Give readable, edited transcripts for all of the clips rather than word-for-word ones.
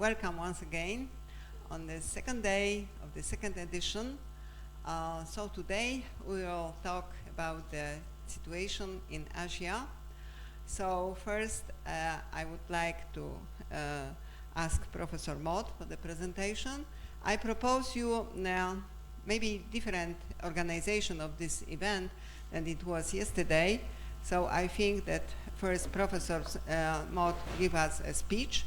welcome once again on the second day of the second edition. So today we will talk about the situation in Asia. So first I would like to ask Professor Modh for the presentation. I propose you maybe different organization of this event than it was yesterday. So I think that first Professor Modh give us a speech,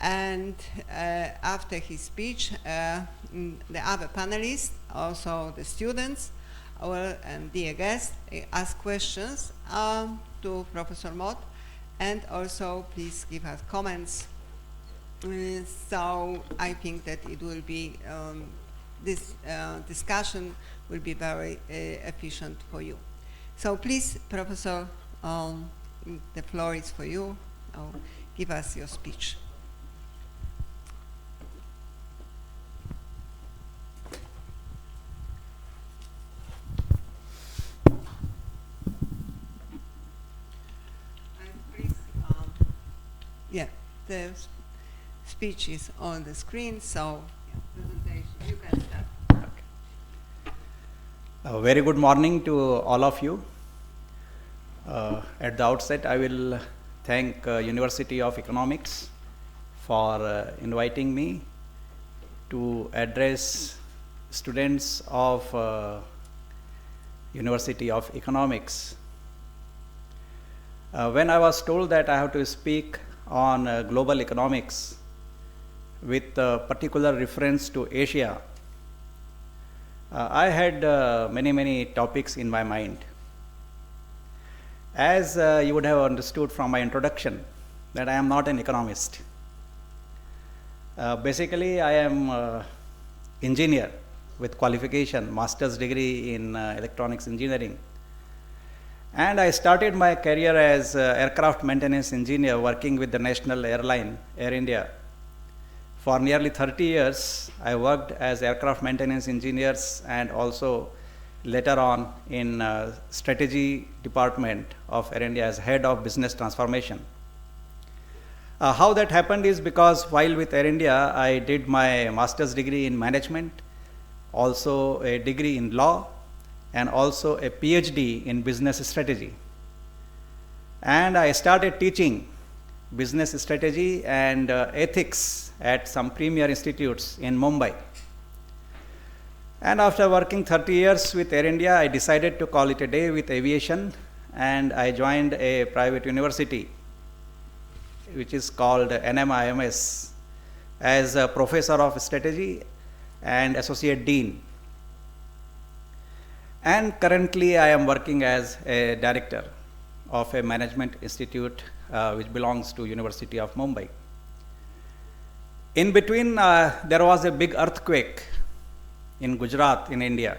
and after his speech, the other panelists, also the students, and dear guests, ask questions to Professor Modh, and also please give us comments. So I think that it will be, this discussion will be very efficient for you. So please, Professor, the floor is for you. Give us your speech. Yeah, the speech is on the screen, so presentation, you can start. Okay. Very good morning to all of you. At the outset, I will thank University of Economics for inviting me to address students of University of Economics. When I was told that I have to speak on global economics with particular reference to Asia, I had many topics in my mind. As you would have understood from my introduction, that I am not an economist. Basically, I am an engineer with qualification, master's degree in electronics engineering. And I started my career as aircraft maintenance engineer working with the national airline, Air India. For nearly 30 years, I worked as aircraft maintenance engineers and also later on in strategy department of Air India as head of business transformation. How that happened is because while with Air India, I did my master's degree in management, also a degree in law, and also a PhD in business strategy. And I started teaching business strategy and ethics at some premier institutes in Mumbai. And after working 30 years with Air India, I decided to call it a day with aviation, and I joined a private university, which is called NMIMS, as a professor of strategy and associate dean. And currently I am working as a director of a management institute which belongs to University of Mumbai. In between, there was a big earthquake in Gujarat in India.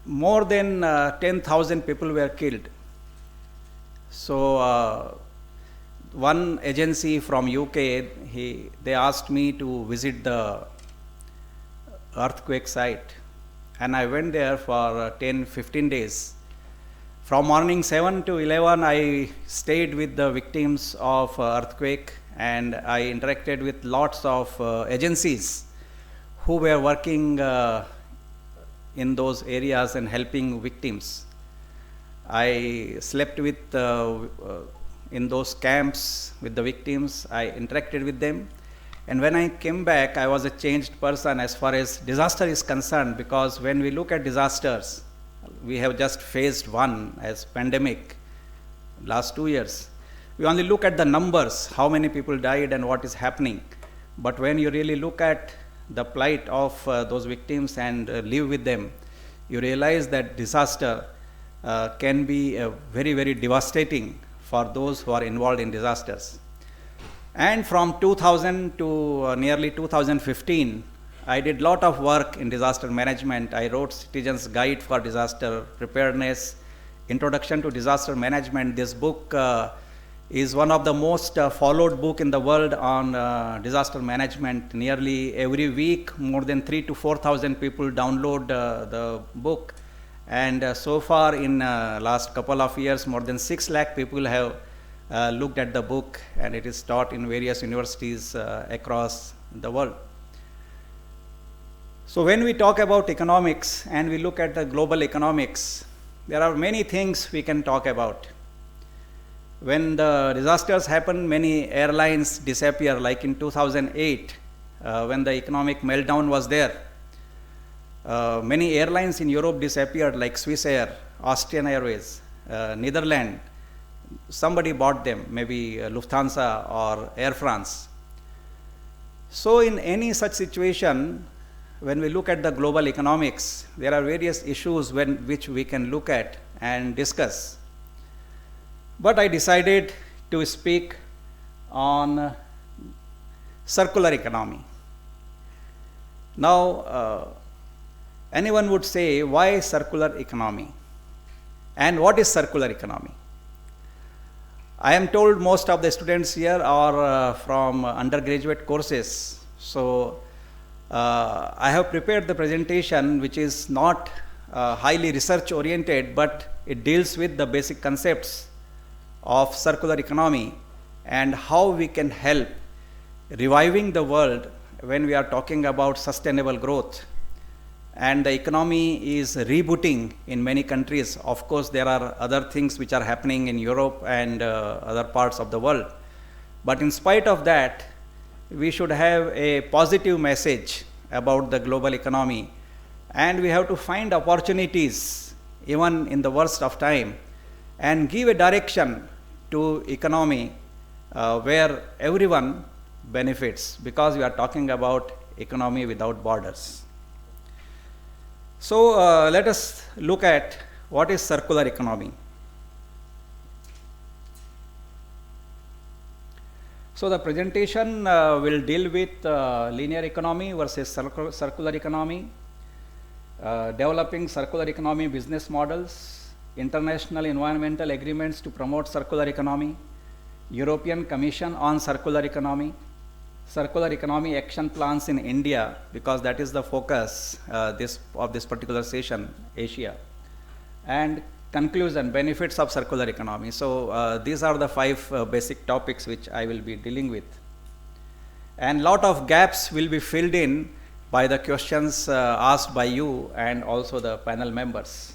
More than 10,000 people were killed. So one agency from UK, they asked me to visit the earthquake site. And I went there for 10-15 days. From morning 7 to 11, I stayed with the victims of earthquake, and I interacted with lots of agencies who were working in those areas and helping victims. I slept with in those camps with the victims. I interacted with them. And when I came back, I was a changed person as far as disaster is concerned, because when we look at disasters, we have just faced one as pandemic last 2 years. We only look at the numbers, how many people died and what is happening. But when you really look at the plight of those victims and live with them, you realize that disaster can be very devastating for those who are involved in disasters. And from 2000 to nearly 2015, I did a lot of work in disaster management. I wrote Citizen's Guide for Disaster Preparedness, Introduction to Disaster Management. This book is one of the most followed book in the world on disaster management. Nearly every week, more than 3,000 to 4,000 people download the book. And so far in last couple of years, more than 6 lakh people have looked at the book, and it is taught in various universities across the world. So when we talk about economics and we look at the global economics, there are many things we can talk about. When the disasters happen, many airlines disappear, like in 2008, when the economic meltdown was there. Many airlines in Europe disappeared, like Swiss Air, Austrian Airways, Netherlands. Somebody bought them, maybe Lufthansa or Air France. So in any such situation, when we look at the global economics, there are various issues which we can look at and discuss. But I decided to speak on circular economy. Now, anyone would say, why circular economy? And what is circular economy? I am told most of the students here are from undergraduate courses. So, I have prepared the presentation, which is not highly research oriented, but it deals with the basic concepts of circular economy and how we can help reviving the world when we are talking about sustainable growth. And the economy is rebooting in many countries. Of course, there are other things which are happening in Europe and other parts of the world. But in spite of that, we should have a positive message about the global economy, and we have to find opportunities even in the worst of time and give a direction to economy where everyone benefits, because we are talking about economy without borders. So let us look at what is circular economy. So the presentation will deal with linear economy versus circular economy, developing circular economy business models, international environmental agreements to promote circular economy, European Commission on circular economy action plans in India, because that is the focus of this particular session, Asia, and conclusion, benefits of circular economy. So these are the 5 basic topics which I will be dealing with. And lot of gaps will be filled in by the questions asked by you and also the panel members.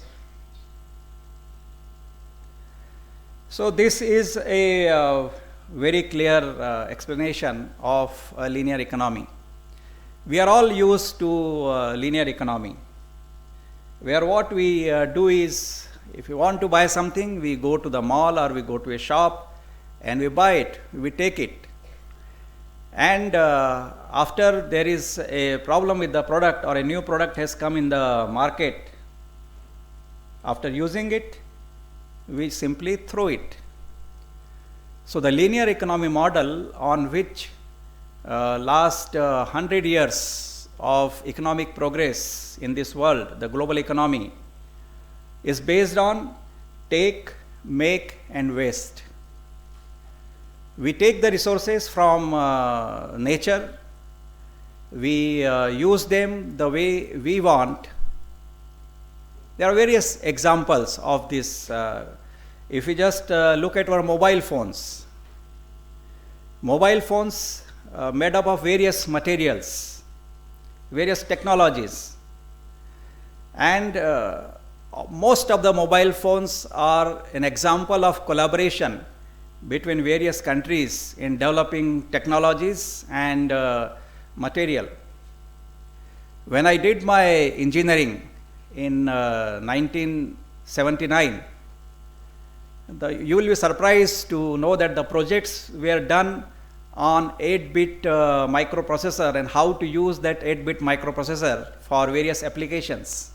So this is a very clear explanation of a linear economy. We are all used to linear economy, where what we do is, if we want to buy something, we go to the mall or we go to a shop and we buy it, we take it. And after there is a problem with the product or a new product has come in the market, after using it, we simply throw it. So the linear economy model, on which last 100 years of economic progress in this world, the global economy, is based on take, make and waste. We take the resources from nature, we use them the way we want. There are various examples of this. If we just look at our mobile phones made up of various materials, various technologies, and most of the mobile phones are an example of collaboration between various countries in developing technologies and material. When I did my engineering in 1979, you will be surprised to know that the projects were done on 8-bit microprocessor and how to use that 8-bit microprocessor for various applications.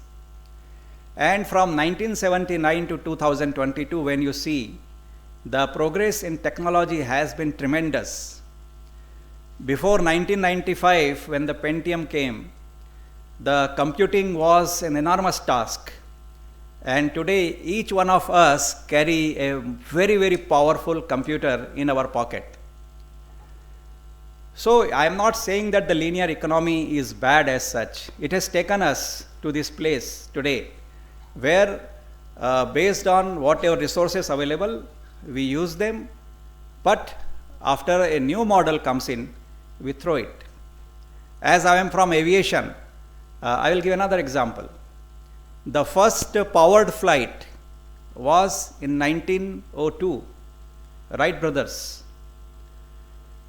And from 1979 to 2022, when you see, the progress in technology has been tremendous. Before 1995, when the Pentium came, the computing was an enormous task. And today, each one of us carry a very, very powerful computer in our pocket. So I am not saying that the linear economy is bad as such. It has taken us to this place today, where based on whatever resources available, we use them But after a new model comes in, we throw it. As I am from aviation, I will give another example. The first powered flight was in 1902, Wright brothers.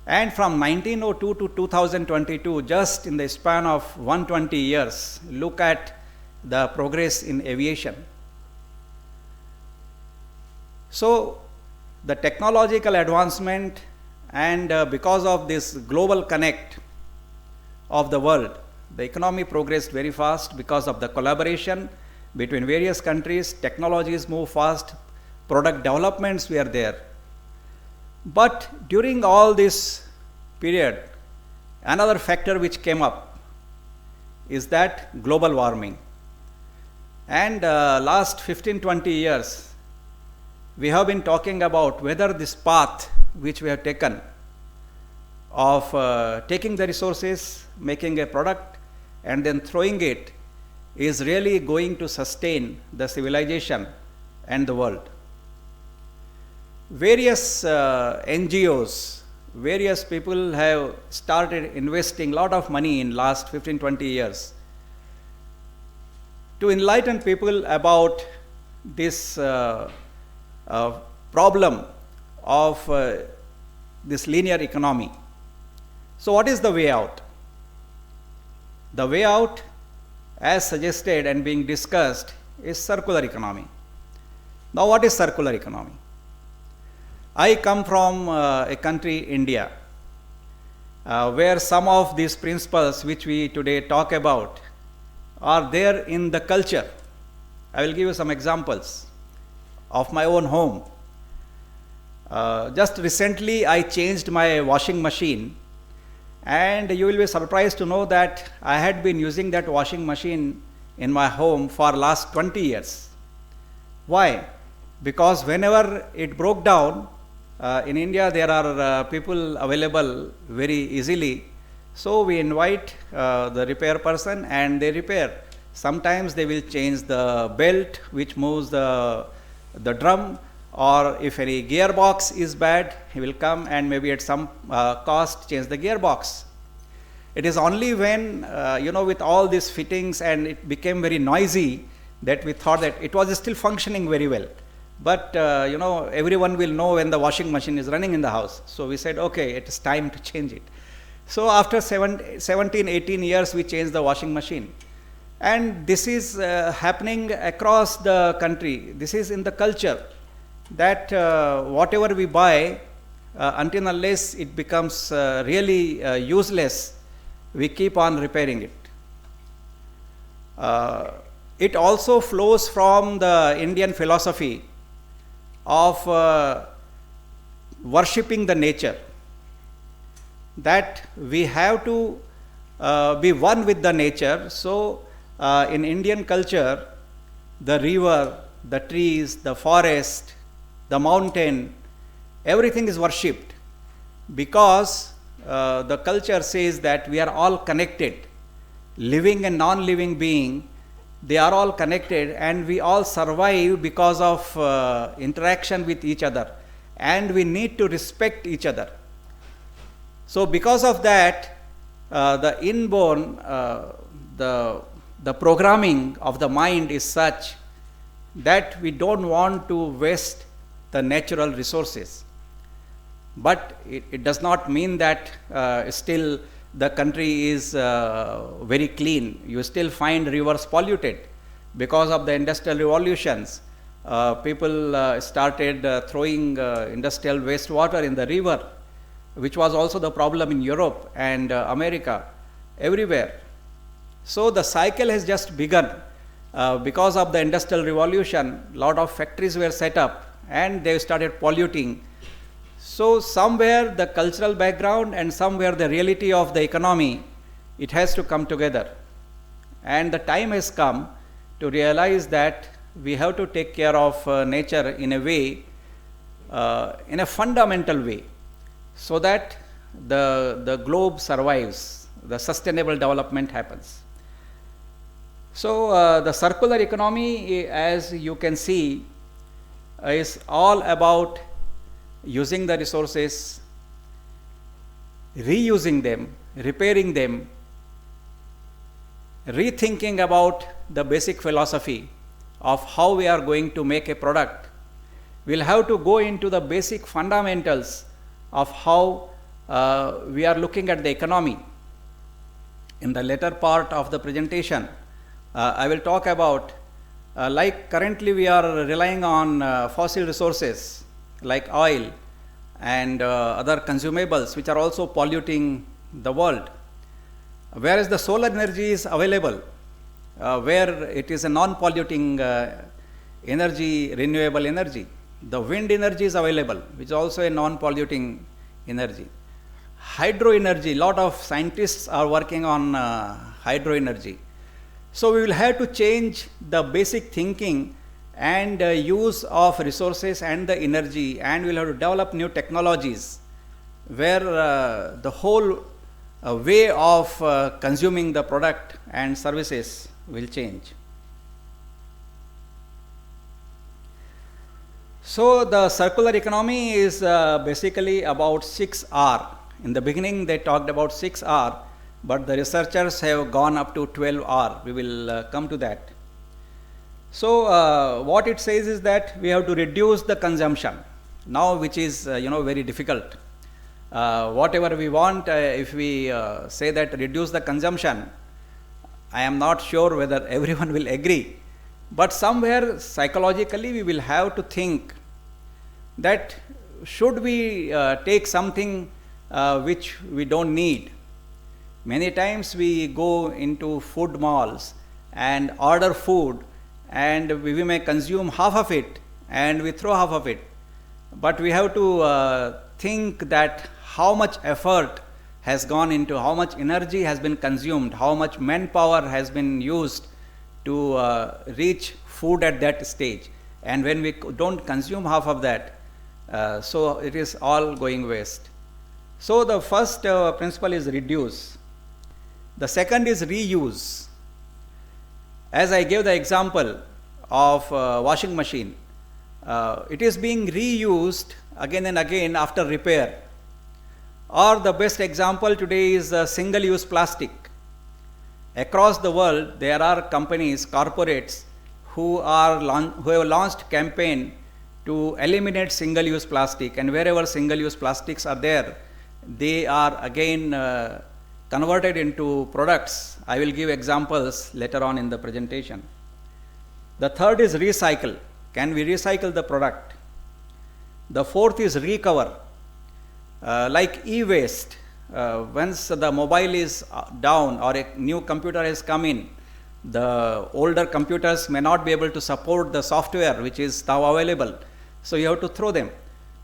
And from 1902 to 2022, just in the span of 120 years, look at the progress in aviation. So, the technological advancement and because of this global connect of the world, the economy progressed very fast because of the collaboration between various countries. Technologies move fast, product developments were there. But during all this period, another factor which came up is that global warming. And last 15-20 years, we have been talking about whether this path which we have taken of taking the resources, making a product, and then throwing it is really going to sustain the civilization and the world. Various NGOs, various people have started investing a lot of money in last 15-20 years to enlighten people about this problem of this linear economy. So what is the way out? The way out, as suggested and being discussed, is circular economy. Now what is circular economy? I come from a country, India, where some of these principles which we today talk about are there in the culture. I will give you some examples of my own home. Just recently I changed my washing machine, and you will be surprised to know that I had been using that washing machine in my home for last 20 years. Why? Because whenever it broke down, in India there are people available very easily, so we invite the repair person and they repair. Sometimes they will change the belt which moves the drum, or if any gearbox is bad, he will come and maybe at some cost change the gearbox. It is only when, with all these fittings and it became very noisy that we thought that it was still functioning very well. But, everyone will know when the washing machine is running in the house. So we said, okay, it is time to change it. So after 17, 18 years, we changed the washing machine. And this is happening across the country. This is in the culture, that whatever we buy, until unless it becomes really useless, we keep on repairing it. It also flows from the Indian philosophy of worshipping the nature, that we have to be one with the nature. So in Indian culture, the river, the trees, the forest, the mountain, everything is worshipped, because the culture says that we are all connected. Living and non-living being, they are all connected, and we all survive because of interaction with each other, and we need to respect each other. So because of that, the inborn, the programming of the mind is such that we don't want to waste the natural resources. But it does not mean that still the country is very clean. You still find rivers polluted because of the industrial revolutions. People started throwing industrial wastewater in the river, which was also the problem in Europe and America, everywhere. So the cycle has just begun. Because of the industrial revolution, a lot of factories were set up and they started polluting. So somewhere the cultural background and somewhere the reality of the economy, it has to come together. And the time has come to realize that we have to take care of nature in a way, in a fundamental way, so that the globe survives, the sustainable development happens. So the circular economy, as you can see, is all about using the resources, reusing them, repairing them, rethinking about the basic philosophy of how we are going to make a product. We'll have to go into the basic fundamentals of how we are looking at the economy. In the later part of the presentation, I will talk about like currently we are relying on fossil resources like oil and other consumables which are also polluting the world. Whereas the solar energy is available, where it is a non-polluting energy, renewable energy. The wind energy is available, which is also a non-polluting energy. Hydro energy, lot of scientists are working on hydro energy. So we will have to change the basic thinking and use of resources and the energy, and we'll have to develop new technologies where the whole way of consuming the product and services will change. So the circular economy is basically about 6R. In the beginning they talked about 6R, but the researchers have gone up to 12R. We will come to that. So what it says is that we have to reduce the consumption now, which is very difficult. Whatever we want, if we say that reduce the consumption, I am not sure whether everyone will agree, but somewhere psychologically we will have to think that should we take something which we don't need. Many times we go into food malls and order food, and we may consume half of it and we throw half of it, but we have to think that how much effort has gone into, how much energy has been consumed, how much manpower has been used to reach food at that stage, and when we don't consume half of that, so it is all going waste. So the first principle is reduce. The second is reuse. As I gave the example of washing machine, it is being reused again and again after repair. Or the best example today is single-use plastic. Across the world, there are companies, corporates, who have launched campaign to eliminate single-use plastic, and wherever single-use plastics are there, they are again converted into products. I will give examples later on in the presentation. The third is recycle. Can we recycle the product? The fourth is recover. Like e-waste, once the mobile is down or a new computer has come in, the older computers may not be able to support the software which is now available, so you have to throw them.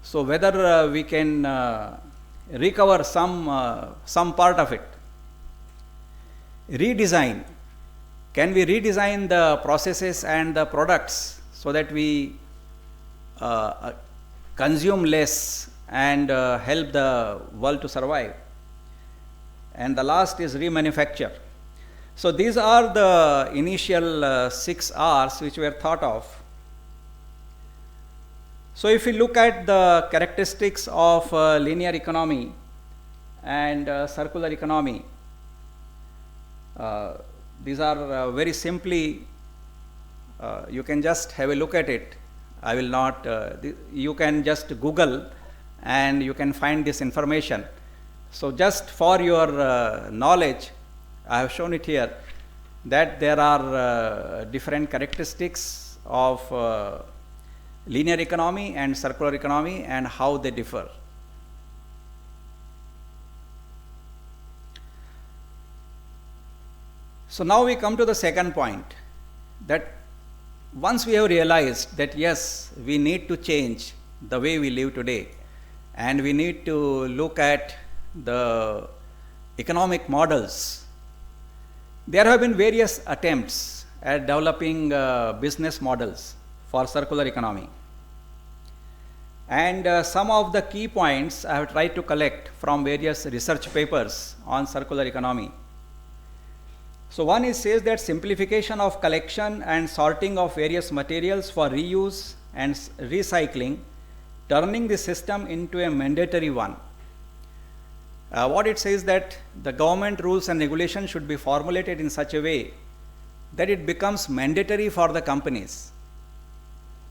So whether we can recover some part of it. Redesign. Can we redesign the processes and the products so that we consume less and help the world to survive? And the last is remanufacture. So these are the initial 6 R's which were thought of. So if we look at the characteristics of linear economy and circular economy, these are very simply, you can just have a look at it. I will not, you can just Google and you can find this information. So just for your knowledge, I have shown it here that there are different characteristics of linear economy and circular economy and how they differ. So now we come to the second point, that once we have realized that yes, we need to change the way we live today, and we need to look at the economic models. There have been various attempts at developing business models for circular economy. And some of the key points I have tried to collect from various research papers on circular economy. So one is says that simplification of collection and sorting of various materials for reuse and recycling turning the system into a mandatory one. What it says that the government rules and regulations should be formulated in such a way that it becomes mandatory for the companies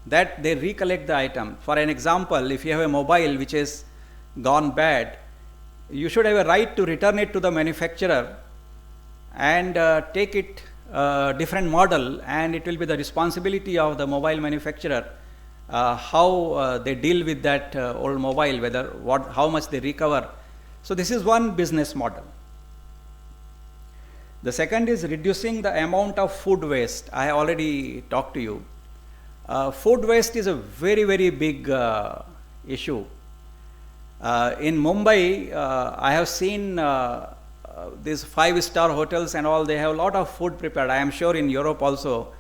that they recollect the item. For an example, if you have a mobile which is gone bad, you should have a right to return it to the manufacturer and take it different model, and it will be the responsibility of the mobile manufacturer how they deal with that old mobile, how much they recover. So this is one business model. The second is reducing the amount of food waste. I have already talked to you. Food waste is a very, very big issue. In Mumbai, I have seen these 5-star hotels and all, they have a lot of food prepared. I am sure in Europe also.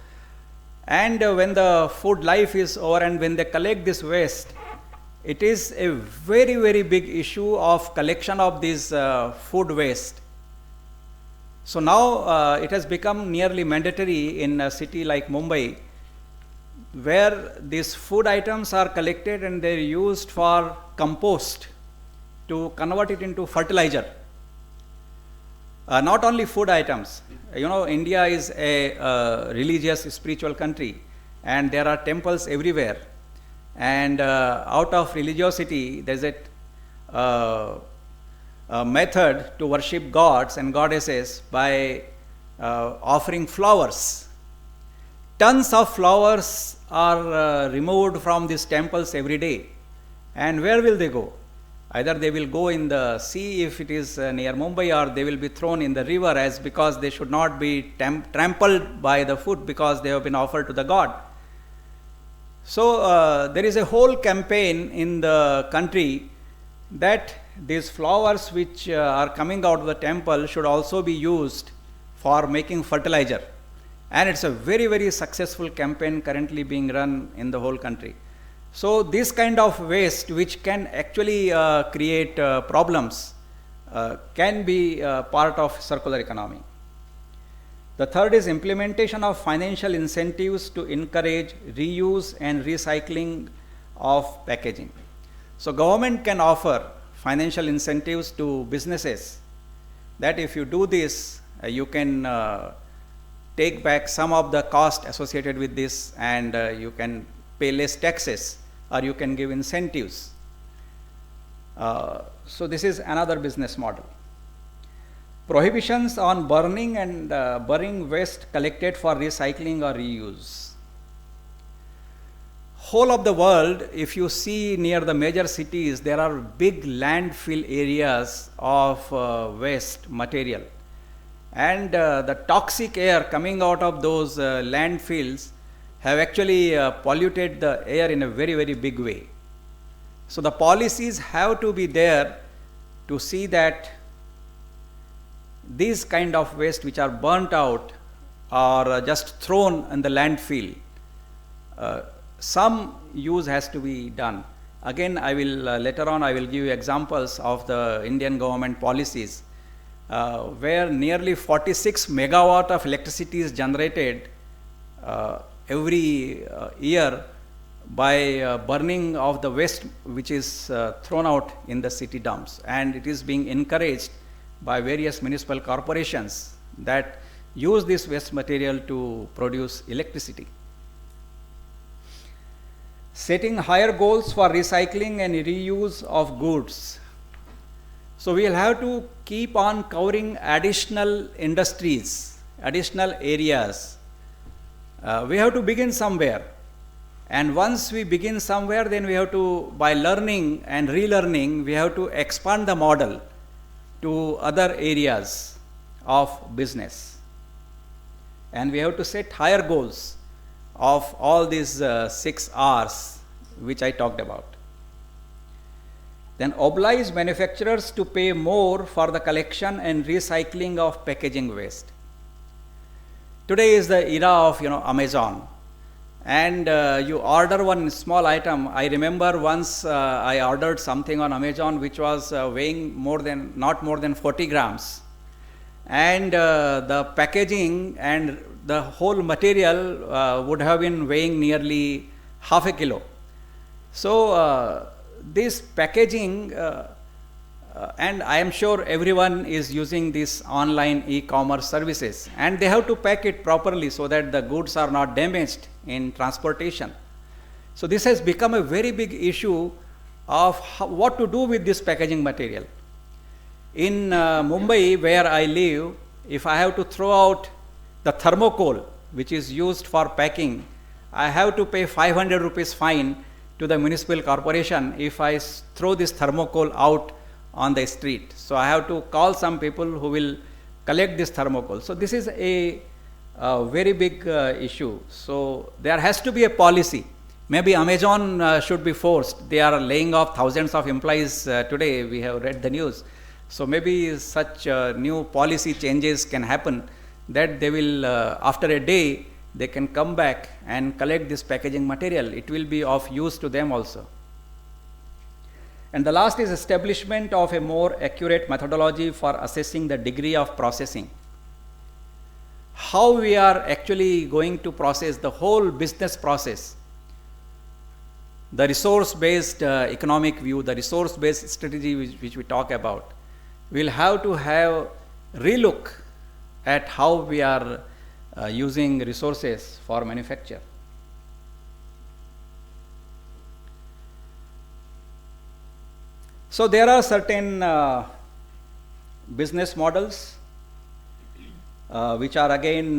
And when the food life is over and when they collect this waste, it is a very, very big issue of collection of this food waste. So now it has become nearly mandatory in a city like Mumbai, where these food items are collected and they are used for compost to convert it into fertilizer. Not only food items. You know, India is a religious, spiritual country, and there are temples everywhere. And out of religiosity, there is a method to worship gods and goddesses by offering flowers. Tons of flowers are removed from these temples every day. And where will they go? Either they will go in the sea if it is near Mumbai, or they will be thrown in the river, as because they should not be trampled by the foot because they have been offered to the god. So there is a whole campaign in the country that these flowers which are coming out of the temple should also be used for making fertilizer. And it's a very, very successful campaign currently being run in the whole country. So this kind of waste, which can actually create problems, can be part of circular economy. The third is implementation of financial incentives to encourage reuse and recycling of packaging. So government can offer financial incentives to businesses that if you do this, you can take back some of the cost associated with this, and you can pay less taxes, or you can give incentives. So this is another business model. Prohibitions on burning and burning waste collected for recycling or reuse. Whole of the world, if you see near the major cities, there are big landfill areas of waste material. And the toxic air coming out of those landfills have actually polluted the air in a very, very big way. So the policies have to be there to see that these kind of waste which are burnt out or just thrown in the landfill, some use has to be done. Again, I will later on I will give you examples of the Indian government policies where nearly 46 megawatt of electricity is generated every year by burning of the waste which is thrown out in the city dumps, and it is being encouraged by various municipal corporations that use this waste material to produce electricity. Setting higher goals for recycling and reuse of goods. So we will have to keep on covering additional industries, additional areas. We have to begin somewhere. And once we begin somewhere, then we have to, by learning and relearning, we have to expand the model to other areas of business. And we have to set higher goals of all these 6 R's which I talked about. Then oblige manufacturers to pay more for the collection and recycling of packaging waste. Today is the era of Amazon, and you order one small item. I remember once I ordered something on Amazon which was weighing not more than 40 grams, and the packaging and the whole material would have been weighing nearly half a kilo. So this packaging, and I am sure everyone is using this online e-commerce services, and they have to pack it properly so that the goods are not damaged in transportation. So this has become a very big issue of what to do with this packaging material. In Mumbai, where I live, if I have to throw out the thermocol which is used for packing, I have to pay 500 rupees fine to the municipal corporation if I throw this thermocol out on the street. So I have to call some people who will collect this thermocol. So this is a very big issue. So there has to be a policy. Maybe Amazon should be forced. They are laying off thousands of employees today. We have read the news. So maybe such new policy changes can happen that they will, after a day, they can come back and collect this packaging material. It will be of use to them also. And the last is establishment of a more accurate methodology for assessing the degree of processing. How we are actually going to process the whole business process. The resource-based economic view, the resource-based strategy which we talk about, we'll have to have relook at how we are using resources for manufacture. So there are certain business models which are again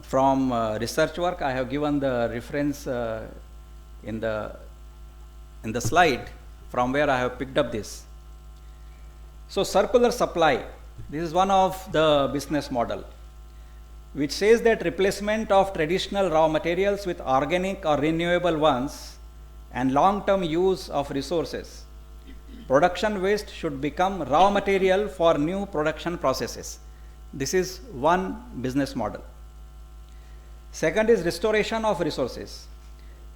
from research work. I have given the reference in the slide from where I have picked up this. So circular supply, this is one of the business model which says that replacement of traditional raw materials with organic or renewable ones and long-term use of resources. Production waste should become raw material for new production processes. This is one business model. Second is restoration of resources.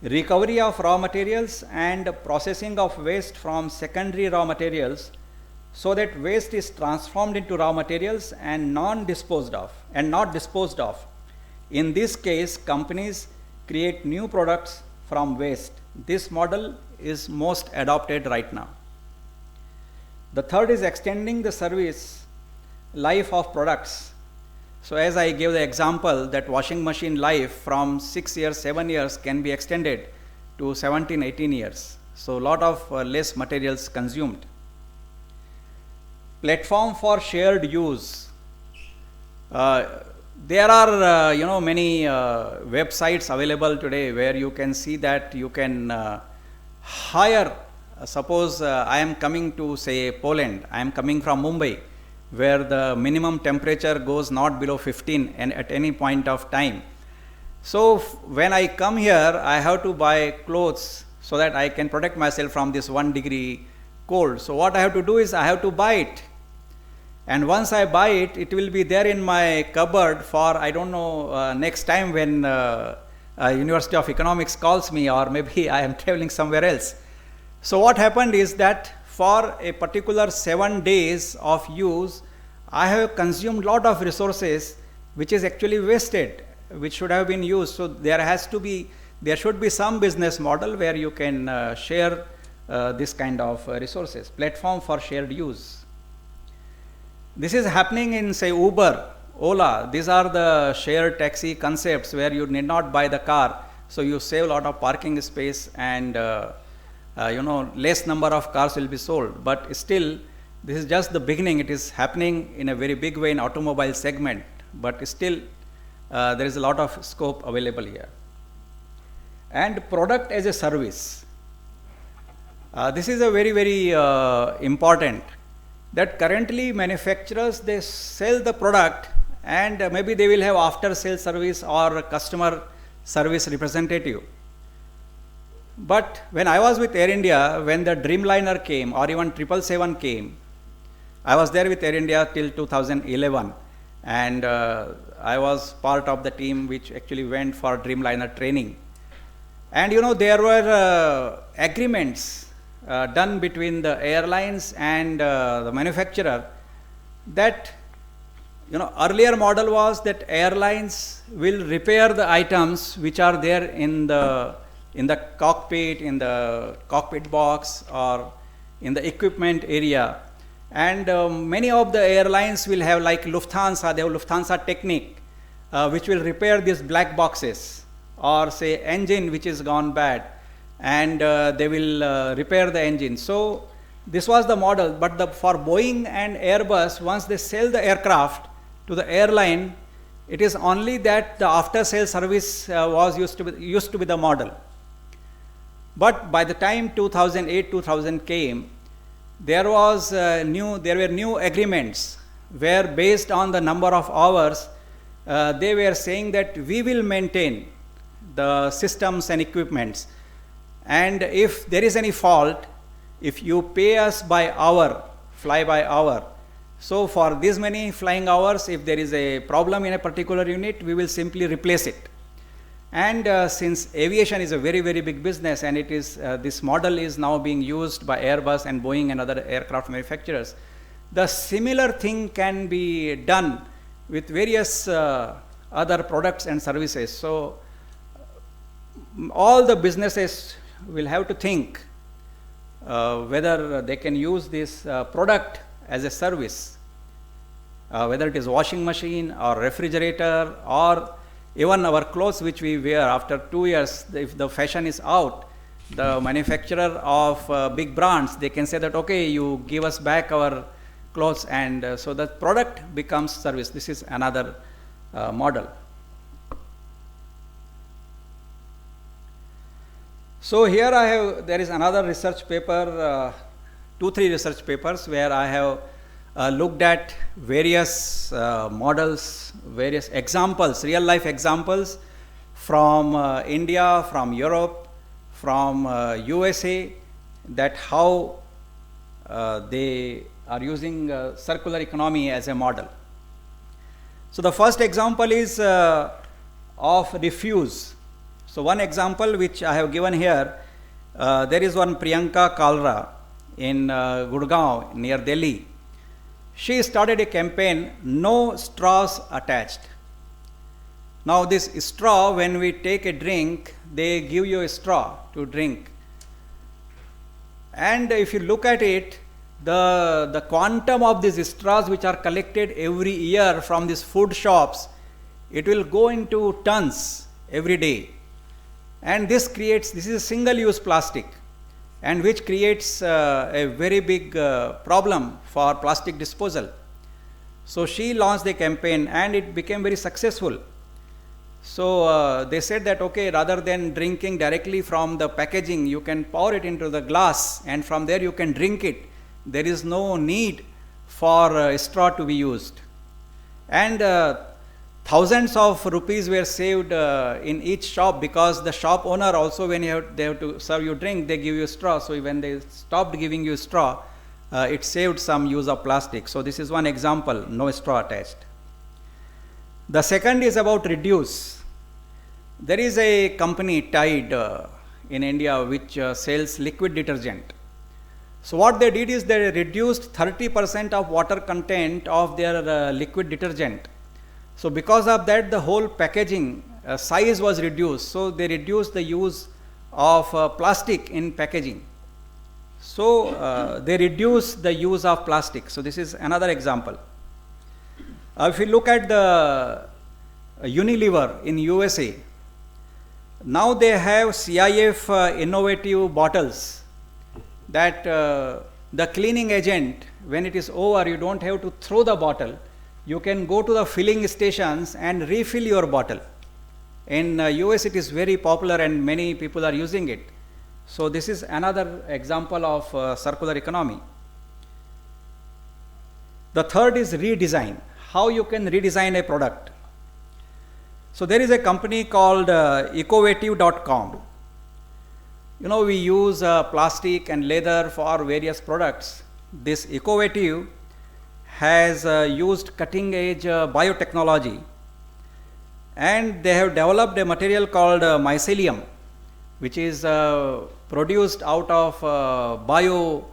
Recovery of raw materials and processing of waste from secondary raw materials so that waste is transformed into raw materials and not disposed of. In this case, companies create new products from waste. This model is most adopted right now. The third is extending the service life of products. So as I gave the example that washing machine life from 6 years, 7 years can be extended to 17, 18 years. So a lot of less materials consumed. Platform for shared use. There are many websites available today where you can see that you can hire. Suppose I am coming to say Poland. I am coming from Mumbai, where the minimum temperature goes not below 15 and at any point of time. So when I come here, I have to buy clothes so that I can protect myself from this 1 degree cold. So what I have to do is I have to buy it. And once I buy it, it will be there in my cupboard for, I don't know, next time when University of Economics calls me, or maybe I am traveling somewhere else. So what happened is that for a particular 7 days of use, I have consumed lot of resources which is actually wasted, which should have been used. So there should be some business model where you can share this kind of resources, platform for shared use. This is happening in say Uber, Ola. These are the shared taxi concepts where you need not buy the car, so you save a lot of parking space and less number of cars will be sold. But still, this is just the beginning. It is happening in a very big way in automobile segment, but still there is a lot of scope available here. And product as a service. This is a very, very important, that currently manufacturers, they sell the product and maybe they will have after sales service or customer service representative. But when I was with Air India, when the Dreamliner came or even 777 came, I was there with Air India till 2011, and I was part of the team which actually went for Dreamliner training. And there were agreements done between the airlines and the manufacturer that earlier model was that airlines will repair the items which are there in the in the cockpit box or in the equipment area. And many of the airlines will have, like Lufthansa, they have Lufthansa Technique, which will repair these black boxes, or say engine which is gone bad, and they will repair the engine. So this was the model, but for Boeing and Airbus, once they sell the aircraft to the airline, it is only that the after sale service was used to be the model. But by the time 2008-2000 came, there were new agreements where, based on the number of hours, they were saying that we will maintain the systems and equipments, and if there is any fault, if you pay us by hour, fly by hour, so for these many flying hours, if there is a problem in a particular unit, we will simply replace it. And since aviation is a very, very big business, and it is this model is now being used by Airbus and Boeing and other aircraft manufacturers, the similar thing can be done with various other products and services. So all the businesses will have to think whether they can use this product as a service, whether it is washing machine or refrigerator, or even our clothes which we wear. After 2 years, if the fashion is out, the manufacturer of big brands, they can say that, okay, you give us back our clothes, and so the product becomes service. This is another model. So here there is another research paper, 2-3 research papers where I have looked at various models, various examples, real life examples from India, from Europe, from USA, that how they are using circular economy as a model. So the first example is of refuse. So one example which I have given here, there is one Priyanka Kalra in Gurgaon near Delhi. She started a campaign, no straws attached. Now this straw, when we take a drink, they give you a straw to drink. And if you look at it, the quantum of these straws which are collected every year from these food shops, it will go into tons every day. And this is a single-use plastic, and which creates a very big problem for plastic disposal. So she launched a campaign, and it became very successful. So they said that, okay, rather than drinking directly from the packaging, you can pour it into the glass, and from there you can drink it. There is no need for a straw to be used. And thousands of rupees were saved in each shop, because the shop owner also, when they have to serve you drink, they give you a straw. So when they stopped giving you straw, it saved some use of plastic. So this is one example, no straw attached. The second is about reduce. There is a company, Tide, in India, which sells liquid detergent. So what they did is they reduced 30% of water content of their liquid detergent. So because of that, the whole packaging size was reduced. So they reduced the use of plastic in packaging. So they reduced the use of plastic. So this is another example. If you look at the Unilever in USA, now they have CIF innovative bottles, that the cleaning agent, when it is over, you don't have to throw the bottle. You can go to the filling stations and refill your bottle. In US, it is very popular and many people are using it. So this is another example of circular economy. The third is redesign. How you can redesign a product. So there is a company called ecovative.com. You know, we use plastic and leather for various products. This Ecovative has used cutting edge biotechnology, and they have developed a material called mycelium, which is produced out of bio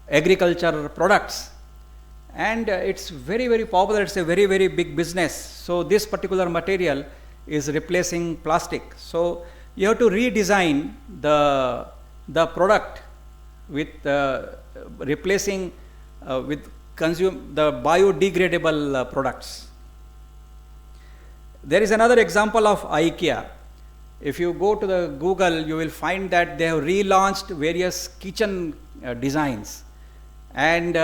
agriculture products, and it's very, very popular. It's a very, very big business. So this particular material is replacing plastic. So you have to redesign the product with replacing with the biodegradable products. There is another example of IKEA. If you go to the Google, you will find that they have relaunched various kitchen designs, and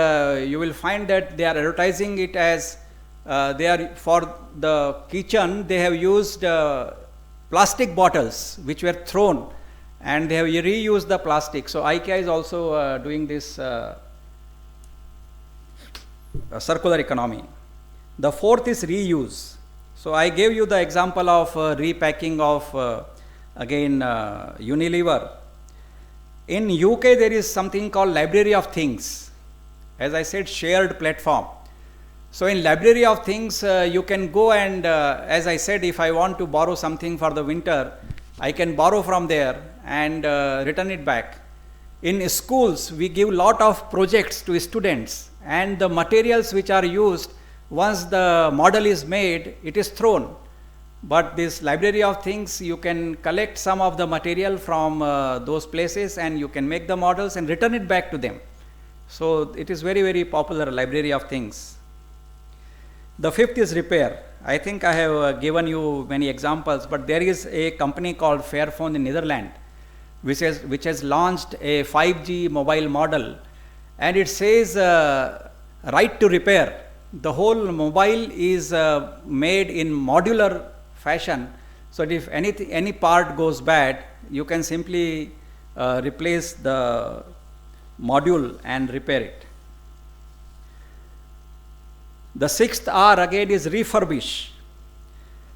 you will find that they are advertising it as they are for the kitchen. They have used plastic bottles which were thrown, and they have reused the plastic. So IKEA is also doing this circular economy. The fourth is reuse. So I gave you the example of repacking of again Unilever. In UK there is something called Library of Things. As I said, shared platform. So in Library of Things you can go and as I said, if I want to borrow something for the winter, I can borrow from there and return it back. In schools we give lot of projects to students, and the materials which are used, once the model is made, it is thrown. But this Library of Things, you can collect some of the material from those places, and you can make the models and return it back to them. So it is very, very popular, Library of Things. The fifth is repair. I think I have given you many examples, but there is a company called Fairphone in Netherlands, which has launched a 5G mobile model, and it says right to repair. The whole mobile is made in modular fashion, so that if any part goes bad, you can simply replace the module and repair it. The sixth R again is refurbish.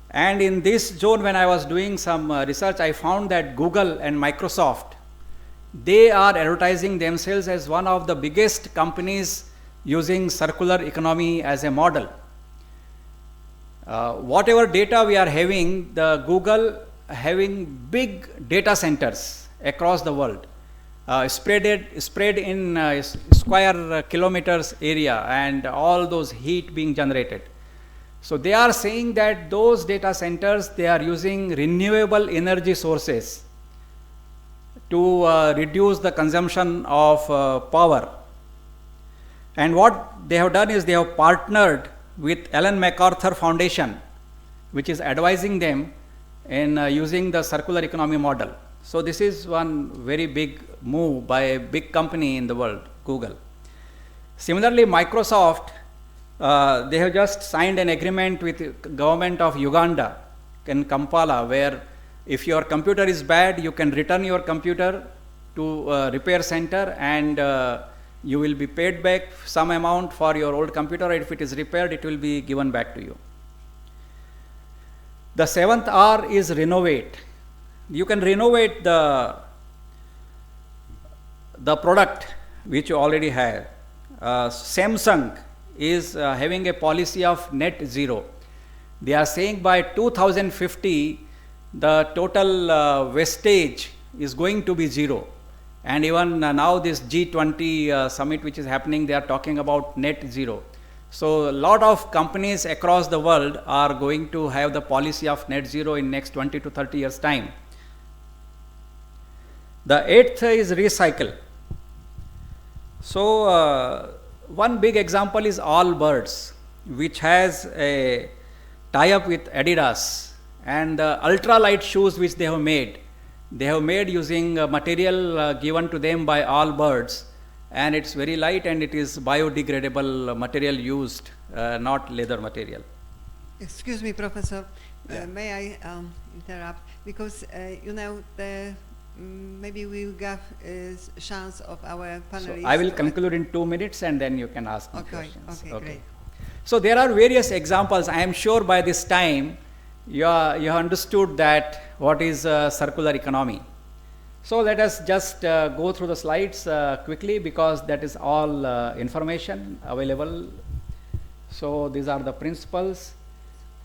And in this zone, when I was doing some research, I found that Google and Microsoft, they are advertising themselves as one of the biggest companies using circular economy as a model. Whatever data we are having, the Google having big data centers across the world, spread in square kilometers area, and all those heat being generated. So they are saying that those data centers, they are using renewable energy sources to reduce the consumption of power. And what they have done is they have partnered with Ellen MacArthur Foundation, which is advising them in using the circular economy model. So this is one very big move by a big company in the world, Google. Similarly, Microsoft, they have just signed an agreement with the government of Uganda in Kampala, where if your computer is bad, you can return your computer to a repair center, and you will be paid back some amount for your old computer. If it is repaired, it will be given back to you. The seventh R is renovate. You can renovate the product which you already have. Samsung is having a policy of net zero. They are saying by 2050, the total wastage is going to be zero. And even now this G20 summit which is happening, they are talking about net zero. So a lot of companies across the world are going to have the policy of net zero in next 20 to 30 years time. The eighth is recycle. So one big example is Allbirds, which has a tie-up with Adidas, and the ultralight shoes which they have made using material given to them by Allbirds, and it's very light and it is biodegradable material used, not leather material. Excuse me, Professor. Yeah. May I interrupt? Because maybe we will give a chance of our panelists. So I will conclude in 2 minutes, and then you can ask me questions. Okay, great. So there are various examples. I am sure by this time you have understood that what is circular economy. So let us just go through the slides quickly, because that is all information available. So these are the principles,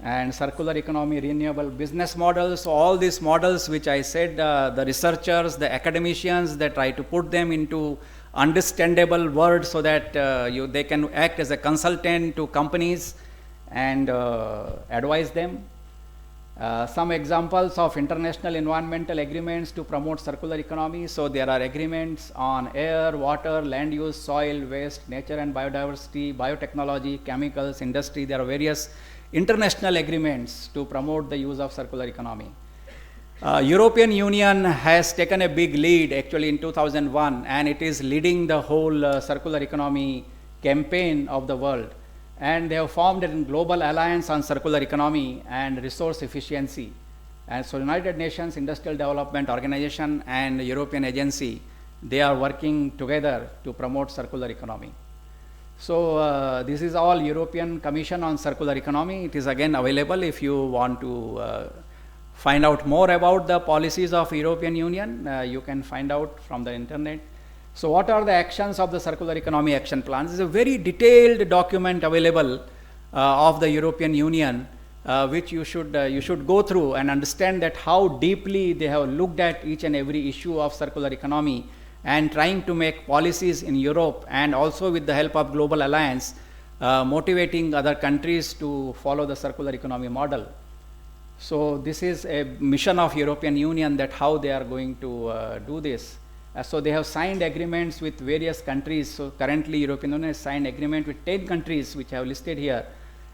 and circular economy, renewable business models. So all these models which I said, the researchers, the academicians, they try to put them into understandable words so that they can act as a consultant to companies and advise them. Some examples of international environmental agreements to promote circular economy. So there are agreements on air, water, land use, soil, waste, nature and biodiversity, biotechnology, chemicals, industry. There are various international agreements to promote the use of circular economy. European Union has taken a big lead actually in 2001, and it is leading the whole circular economy campaign of the world. And they have formed a global alliance on circular economy and resource efficiency. And so United Nations Industrial Development Organization and European Agency, they are working together to promote circular economy. So this is all European Commission on Circular Economy. It is again available if you want to find out more about the policies of European Union. You can find out from the internet. So what are the actions of the Circular Economy Action Plans? It's a very detailed document available of the European Union, which you should go through and understand that how deeply they have looked at each and every issue of circular economy and trying to make policies in Europe, and also with the help of Global Alliance, motivating other countries to follow the circular economy model. So this is a mission of European Union, that how they are going to do this. So they have signed agreements with various countries. So currently European Union has signed agreement with 10 countries which I have listed here.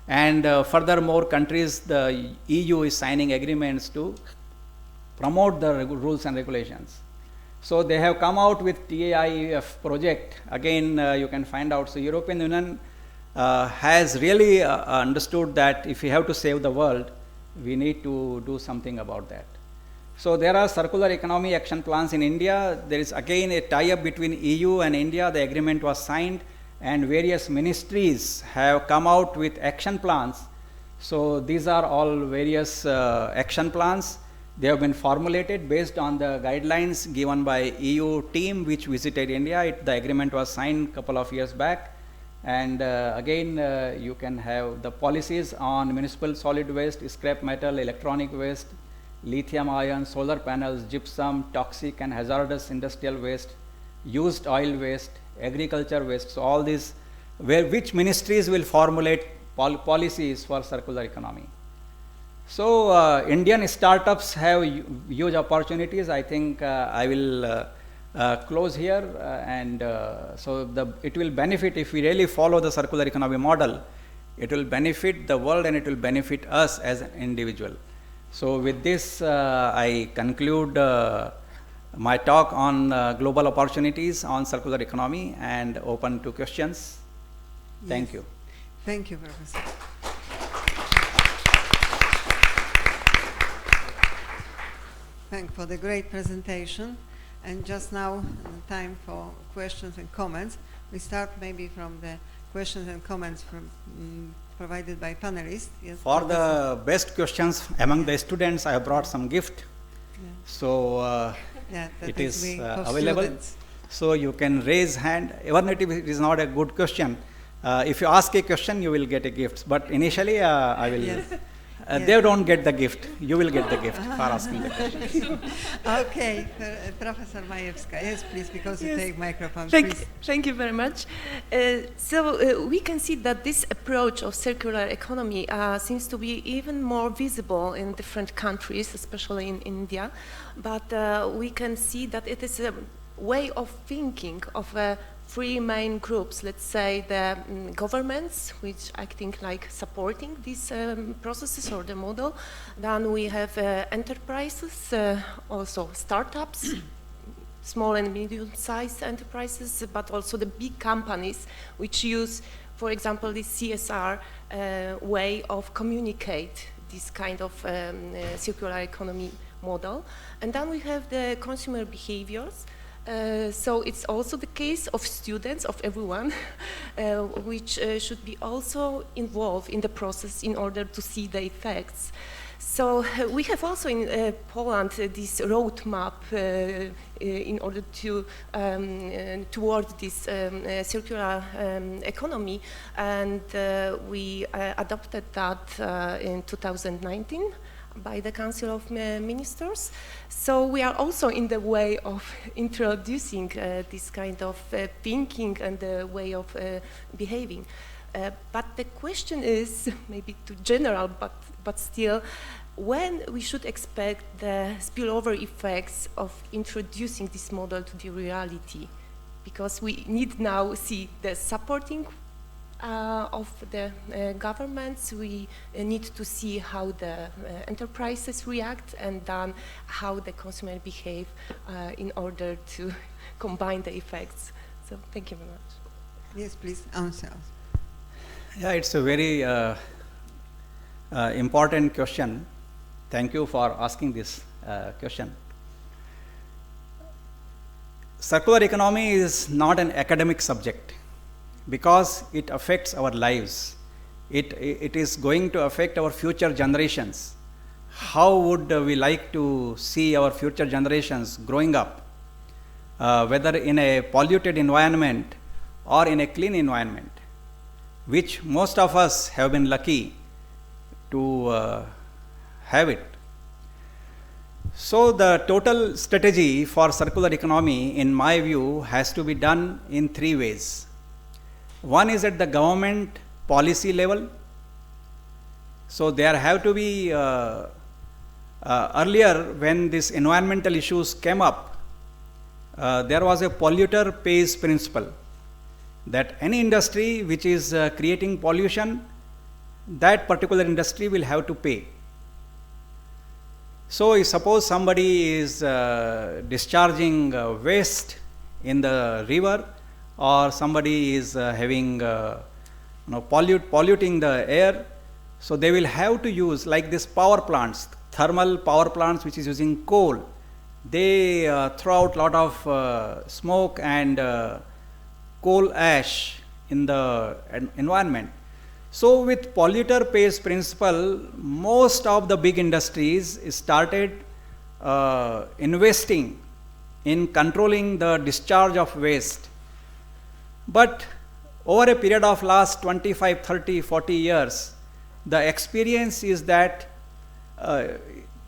And furthermore countries, the EU is signing agreements to promote the rules and regulations. So they have come out with TAIF project. Again, you can find out. So European Union has really understood that if we have to save the world, we need to do something about that. So there are circular economy action plans in India. There is again a tie-up between EU and India. The agreement was signed and various ministries have come out with action plans. So these are all various action plans. They have been formulated based on the guidelines given by EU team which visited India. The agreement was signed a couple of years back. And again, you can have the policies on municipal solid waste, scrap metal, electronic waste, lithium ion, solar panels, gypsum, toxic and hazardous industrial waste, used oil waste, agriculture waste. So all these, which ministries will formulate policies for circular economy. So Indian startups have huge opportunities. I think I will close here, so it will benefit if we really follow the circular economy model. It will benefit the world and it will benefit us as an individual. So with this, I conclude my talk on global opportunities on circular economy and open to questions. Yes. Thank you. Thank you, Professor. Thank you for the great presentation. And just now, time for questions and comments. We start maybe from the questions and comments from provided by panelists. Yes, for the best questions among the students, I have brought some gift. Yeah. So it is available. Students. So you can raise hand. Even if it is not a good question, if you ask a question, you will get a gift. But initially, I will. Yes. They don't get the gift. You will get the gift for asking the question. Okay, Professor Majewska, yes, please, because you take microphone. Thank you very much. So we can see that this approach of circular economy seems to be even more visible in different countries, especially in India. But we can see that it is a way of thinking of three main groups, let's say the governments, which acting like supporting these processes or the model. Then we have enterprises, also startups, small and medium-sized enterprises, but also the big companies which use, for example, this CSR way of communicate this kind of circular economy model. And then we have the consumer behaviors. So it's also the case of students, of everyone, which should be also involved in the process in order to see the effects. So we have also in Poland this roadmap in order to toward this circular economy, and we adopted that in 2019. By the Council of Ministers. So we are also in the way of introducing this kind of thinking and the way of behaving. But the question is maybe too general, but still, when we should expect the spillover effects of introducing this model to the reality? Because we need now see the supporting of the governments, we need to see how the enterprises react, and then how the consumer behave in order to combine the effects. So thank you very much. Yes, please answer. Yeah, it's a very important question. Thank you for asking this question. Circular economy is not an academic subject because it affects our lives. It is going to affect our future generations. How would we like to see our future generations growing up, whether in a polluted environment or in a clean environment, which most of us have been lucky to have it. So the total strategy for circular economy, in my view, has to be done in 3 ways. One is at the government policy level. So there have to be, earlier when these environmental issues came up, there was a polluter pays principle, that any industry which is creating pollution, that particular industry will have to pay. So if suppose somebody is discharging waste in the river, or somebody is having polluting the air, so they will have to use, like this power plants, thermal power plants which is using coal, they throw out a lot of smoke and coal ash in the environment. So with polluter pays principle, most of the big industries started investing in controlling the discharge of waste. But over a period of last 25, 30, 40 years, the experience is that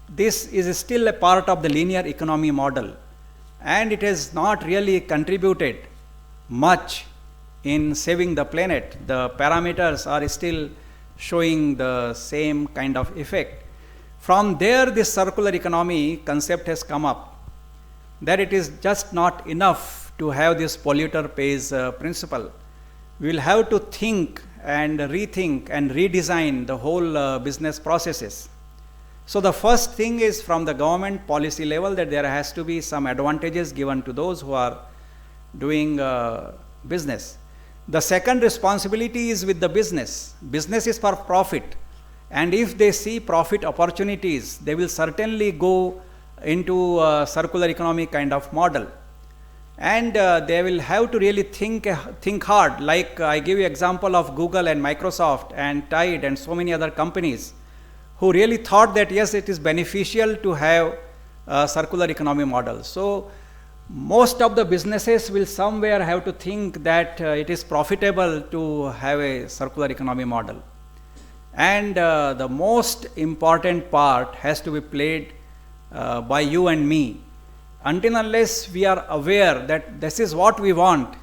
this is still a part of the linear economy model, and it has not really contributed much in saving the planet. The parameters are still showing the same kind of effect. From there, this circular economy concept has come up, that it is just not enough to have this polluter pays principle. We will have to think and rethink and redesign the whole business processes. So the first thing is from the government policy level, that there has to be some advantages given to those who are doing business. The second responsibility is with the business. Business is for profit, and if they see profit opportunities, they will certainly go into a circular economy kind of model. And they will have to really think hard. Like I give you example of Google and Microsoft and Tide and so many other companies who really thought that yes, it is beneficial to have a circular economy model. So most of the businesses will somewhere have to think that it is profitable to have a circular economy model. And the most important part has to be played by you and me. Until unless we are aware that this is what we want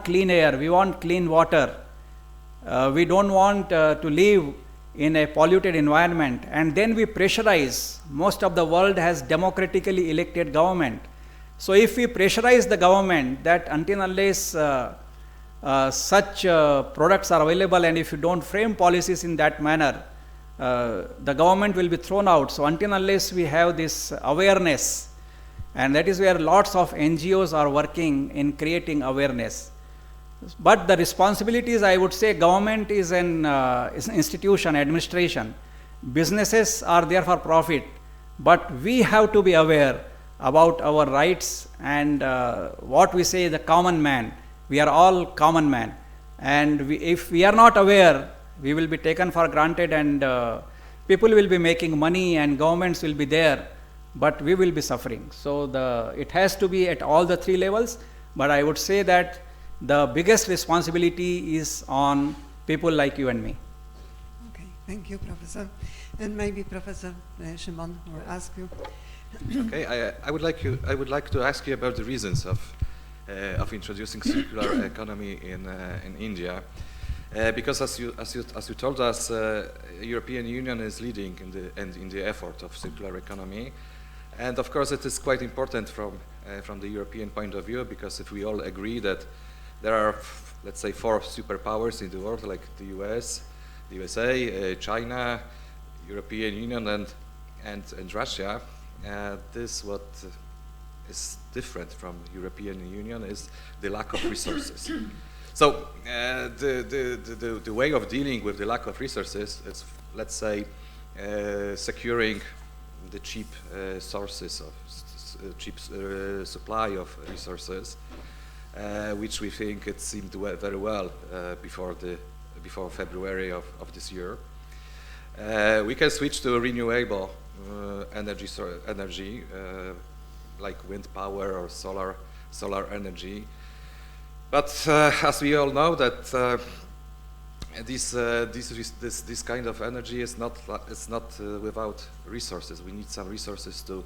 clean air, we want clean water, we don't want to live in a polluted environment, and then we pressurize. Most of the world has democratically elected government. So if we pressurize the government that until unless such products are available, and if you don't frame policies in that manner, the government will be thrown out. So until unless we have this awareness, and that is where lots of NGOs are working in creating awareness. But the responsibilities, I would say, government is an institution, administration. Businesses are there for profit, but we have to be aware about our rights and what we say the common man. We are all common man, and if we are not aware, we will be taken for granted, and people will be making money and governments will be there, but we will be suffering. So it has to be at all the 3 levels, but I would say that the biggest responsibility is on people like you and me. Okay, thank you, Professor. And maybe Professor Szymon will ask you. Okay, I would like to ask you about the reasons of introducing circular economy in India. Because as you told us, European Union is leading in the effort of circular economy, and of course it is quite important from the European point of view, because if we all agree that there are, let's say, 4 superpowers in the world, like the US, the USA, China, European Union, and Russia, this what is different from European Union is the lack of resources. So the way of dealing with the lack of resources is, let's say, securing the cheap sources of cheap supply of resources, which we think it seemed very well before February of this year. We can switch to renewable energy, like wind power or solar energy. But as we all know, that this kind of energy is not without resources. We need some resources to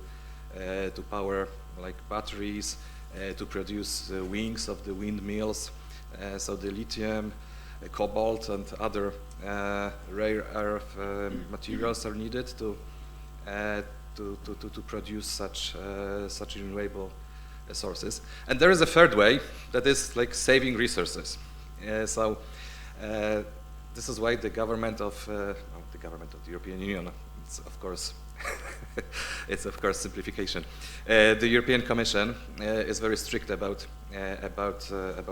power, like batteries, to produce wings of the windmills. So the lithium, cobalt, and other rare earth materials are needed to produce such renewable sources. And there is a third way, that is like saving resources. So this is why the government of the European Union, it's of course simplification. The European Commission is very strict about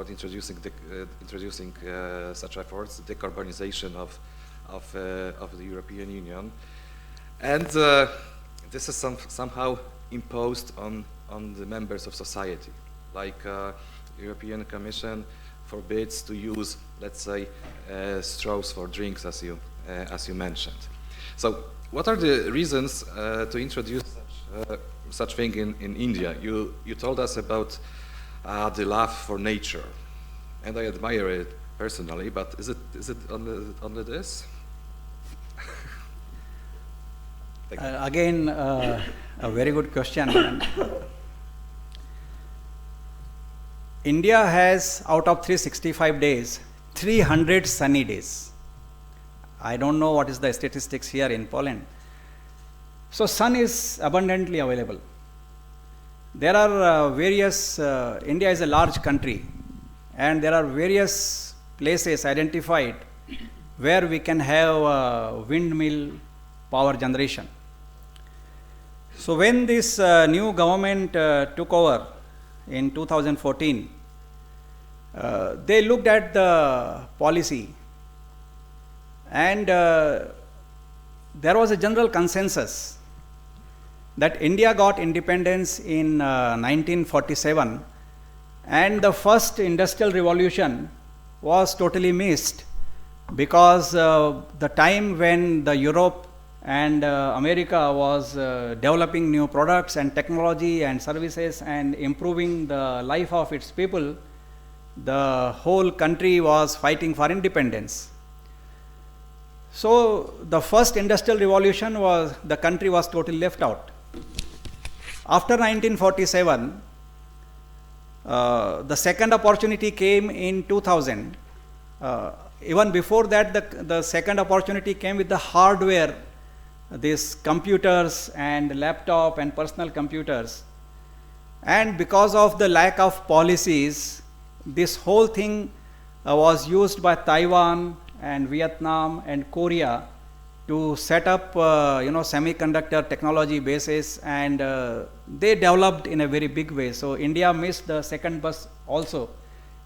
introducing such efforts, the decarbonization of the European Union, and this is somehow imposed on the members of society. Like European Commission forbids to use, let's say, straws for drinks, as you mentioned. So, what are the reasons to introduce such thing in India? You told us about the love for nature, and I admire it personally. But is it only this? Again, a very good question. India has, out of 365 days, 300 sunny days. I don't know what is the statistics here in Poland. So sun is abundantly available. There are India is a large country, and there are various places identified where we can have windmill power generation. So when this new government took over in 2014, they looked at the policy, and there was a general consensus that India got independence in 1947, and the first industrial revolution was totally missed, because the time when the Europe and America was developing new products and technology and services and improving the life of its people, the whole country was fighting for independence. So the first industrial revolution was, the country was totally left out. After 1947, the second opportunity came in 2000. Even before that, the second opportunity came with the hardware, these computers and laptop and personal computers. And because of the lack of policies, this whole thing was used by Taiwan and Vietnam and Korea to set up semiconductor technology bases, and they developed in a very big way. So India missed the second bus also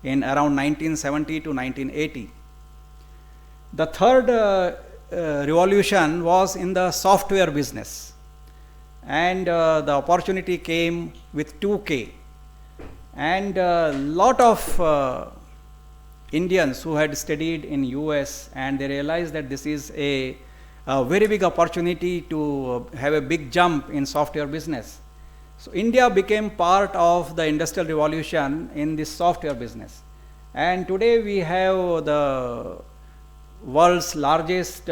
in around 1970 to 1980. The third revolution was in the software business, and the opportunity came with 2K, and a lot of Indians who had studied in US, and they realized that this is a very big opportunity to have a big jump in software business. So India became part of the industrial revolution in this software business, and today we have the world's largest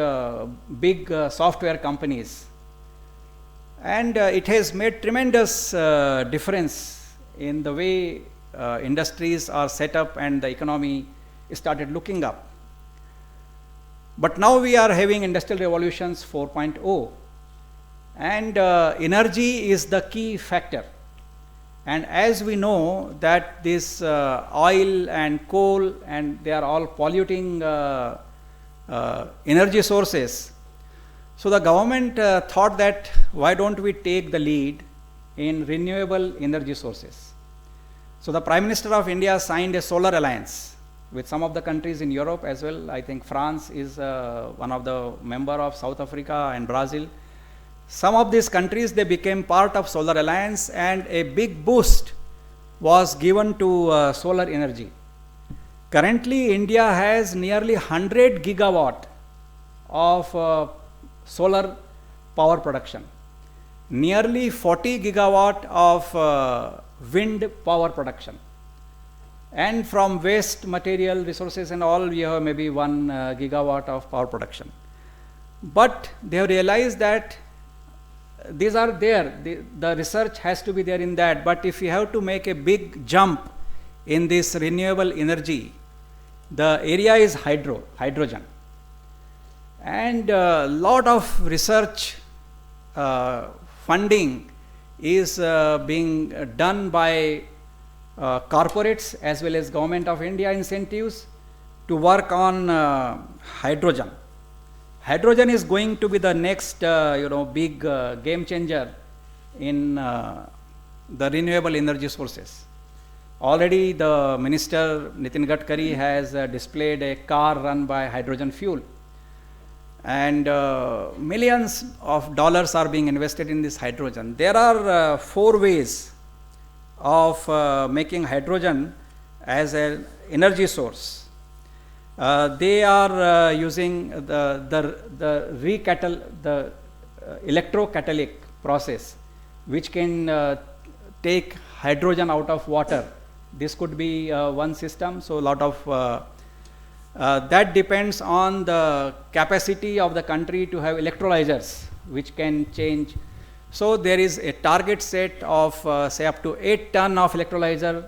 big software companies, and it has made tremendous difference in the way industries are set up and the economy started looking up. But now we are having industrial revolutions 4.0, and energy is the key factor. And as we know that this oil and coal, and they are all polluting energy sources. So the government thought that why don't we take the lead in renewable energy sources. So the Prime Minister of India signed a solar alliance with some of the countries in Europe as well. I think France is one of the member of South Africa and Brazil. Some of these countries, they became part of solar alliance, and a big boost was given to solar energy. Currently, India has nearly 100 gigawatt of solar power production, nearly 40 gigawatt of wind power production, and from waste material resources and all, we have maybe 1 gigawatt of power production. But they have realized that these are there, the research has to be there in that, but if you have to make a big jump in this renewable energy, the area is hydrogen. And a lot of research funding is being done by corporates as well as Government of India incentives to work on hydrogen. Hydrogen is going to be the next big game changer in the renewable energy sources. Already the Minister Nitin Gadkari has displayed a car run by hydrogen fuel, and millions of dollars are being invested in this hydrogen. There are 4 ways of making hydrogen as an energy source. They are using the electrocatalytic process, which can take hydrogen out of water. This could be one system. So a lot of that depends on the capacity of the country to have electrolyzers, which can change. So there is a target set of say up to 8 ton of electrolyzer,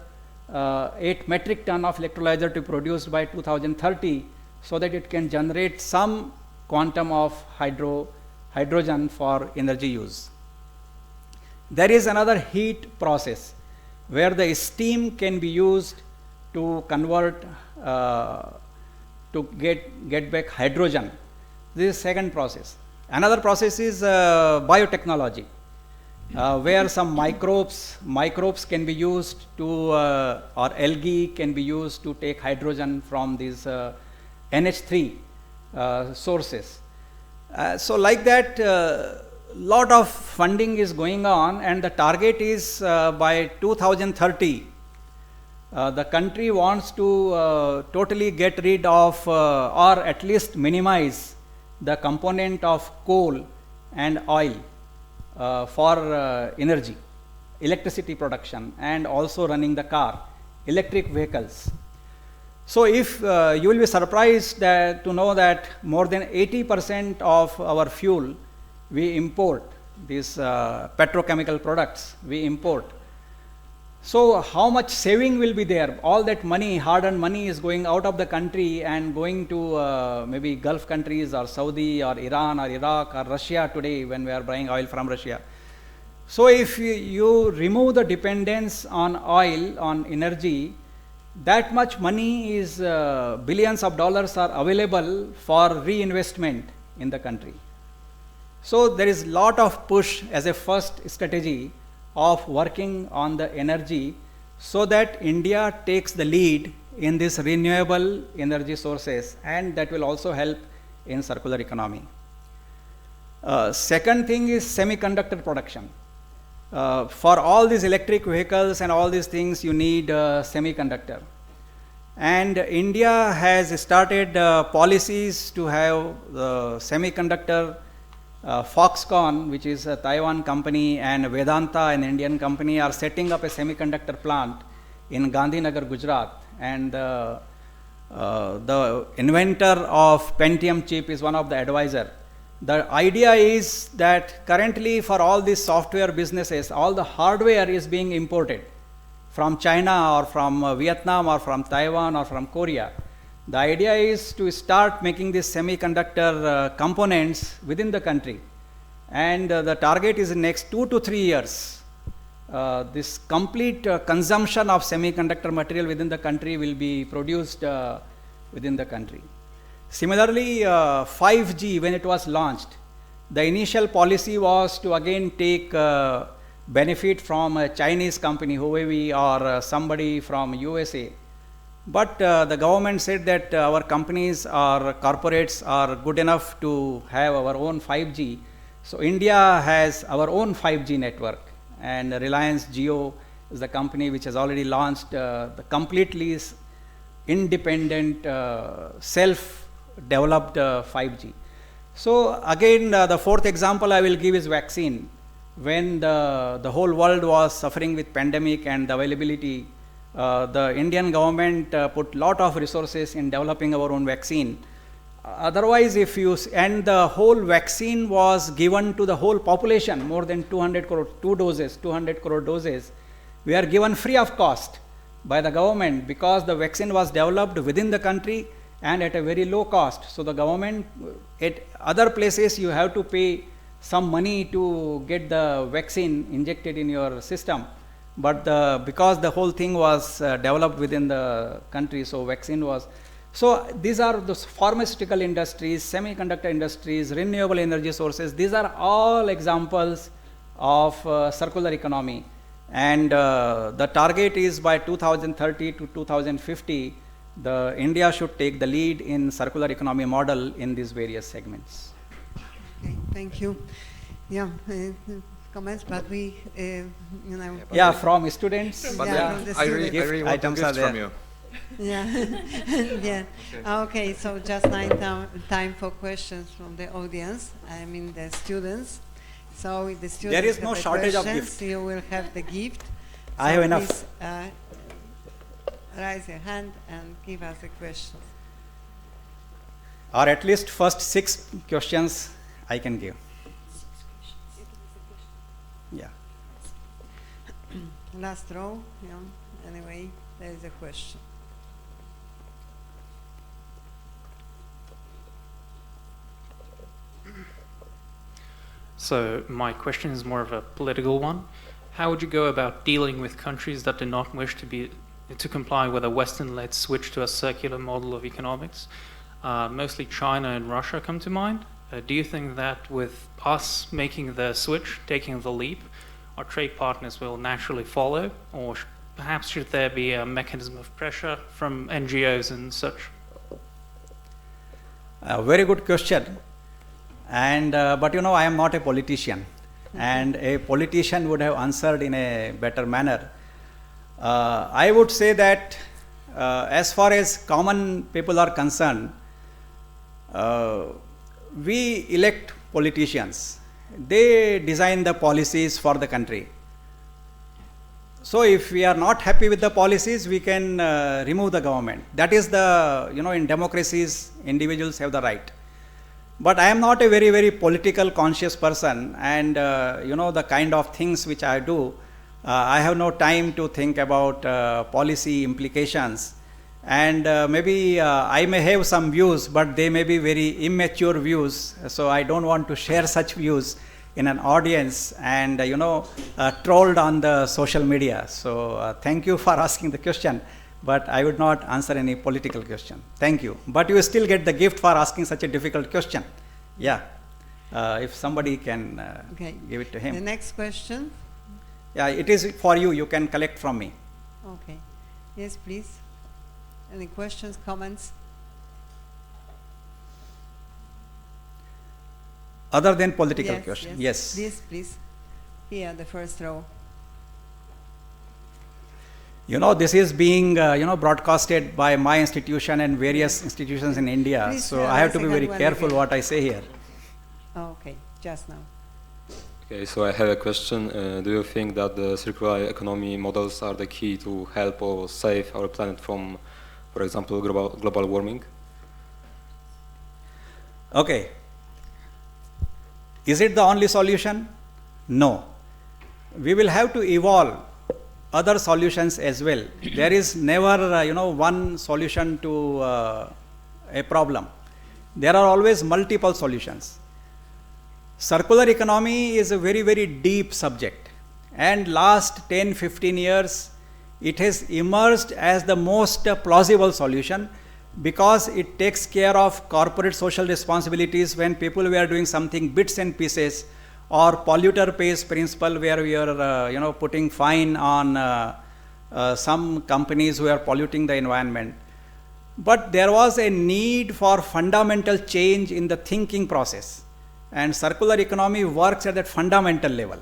8 metric ton of electrolyzer to be produced by 2030, so that it can generate some quantum of hydrogen for energy use. There is another heat process where the steam can be used to convert to get back hydrogen. This is second process. Another process is biotechnology, where some microbes can be used to, or algae can be used to take hydrogen from these NH3 sources. So like that, lot of funding is going on, and the target is by 2030, the country wants to totally get rid of or at least minimize the component of coal and oil for energy, electricity production, and also running the car, electric vehicles. So if you will be surprised to know that more than 80% of our fuel we import, these petrochemical products we import. So how much saving will be there? All that money, hard-earned money, is going out of the country and going to maybe Gulf countries or Saudi or Iran or Iraq or Russia today, when we are buying oil from Russia. So if you remove the dependence on oil, on energy, that much money is, billions of dollars are available for reinvestment in the country. So there is lot of push as a first strategy of working on the energy, so that India takes the lead in this renewable energy sources, and that will also help in circular economy. Second thing is semiconductor production. For all these electric vehicles and all these things, you need semiconductor. And India has started policies to have semiconductor. Foxconn, which is a Taiwan company, and Vedanta, an Indian company, are setting up a semiconductor plant in Gandhinagar, Gujarat. And the inventor of Pentium chip is one of the advisor. The idea is that currently for all these software businesses, all the hardware is being imported from China or from Vietnam or from Taiwan or from Korea. The idea is to start making these semiconductor components within the country. And the target is in next 2 to 3 years. This complete consumption of semiconductor material within the country will be produced within the country. Similarly, 5G, when it was launched, the initial policy was to again take benefit from a Chinese company, Huawei, or somebody from USA. But the government said that our companies or corporates are good enough to have our own 5G. So India has our own 5G network, and Reliance Jio is the company which has already launched the completely independent, self-developed 5G. So again, the fourth example I will give is vaccine. When the whole world was suffering with pandemic and the availability, the Indian government put lot of resources in developing our own vaccine. Otherwise, if you, and the whole vaccine was given to the whole population, more than 200 crore doses, we are given free of cost by the government, because the vaccine was developed within the country and at a very low cost. So the government, at other places you have to pay some money to get the vaccine injected in your system. But because the whole thing was developed within the country, so vaccine was. So these are those pharmaceutical industries, semiconductor industries, renewable energy sources. These are all examples of circular economy. And the target is by 2030 to 2050, India should take the lead in circular economy model in these various segments. Okay, thank you. Yeah, comments, but we, Yeah, from students. But Yeah, yeah, from the I really students. want Items to are gift from there. you. Yeah, yeah. Okay, so just time for questions from the audience. I mean the students. So if the students There is have no the shortage of questions, gift. you will have the gift. I have enough. Please, raise your hand and give us the questions. Or at least first 6 questions I can give. Yeah. Last row, yeah. Anyway, there is a question. So my question is more of a political one. How would you go about dealing with countries that do not wish to comply with a Western-led switch to a circular model of economics? Mostly China and Russia come to mind. Do you think that with us making the switch, taking the leap, our trade partners will naturally follow, or perhaps should there be a mechanism of pressure from NGOs and such? A very good question. And but I am not a politician, and a politician would have answered in a better manner. I would say that as far as common people are concerned, we elect politicians. They design the policies for the country. So if we are not happy with the policies, we can remove the government. That is the, in democracies, individuals have the right. But I am not a very, very political conscious person, and the kind of things which I do, I have no time to think about policy implications. And maybe I may have some views, but they may be very immature views. So I don't want to share such views in an audience and trolled on the social media. So thank you for asking the question, but I would not answer any political question. Thank you. But you still get the gift for asking such a difficult question. Yeah. If somebody can give it to him. The next question. Yeah, it is for you. You can collect from me. Okay. Yes, please. Any questions, comments? Other than political question. Yes. Yes, please. Here, the first row. This is being, broadcasted by my institution and various institutions in India. Please, so I have to be very one careful again. what I say here. Oh, okay, just now. Okay, so I have a question. Do you think that the circular economy models are the key to help or save our planet from, for example, global warming? Okay. Is it the only solution? No. We will have to evolve other solutions as well. There is never, one solution to a problem. There are always multiple solutions. Circular economy is a very, very deep subject. And last 10-15 years, it has emerged as the most plausible solution because it takes care of corporate social responsibilities when people were doing something bits and pieces, or polluter pays principle where we are putting fine on some companies who are polluting the environment. But there was a need for fundamental change in the thinking process, and circular economy works at that fundamental level.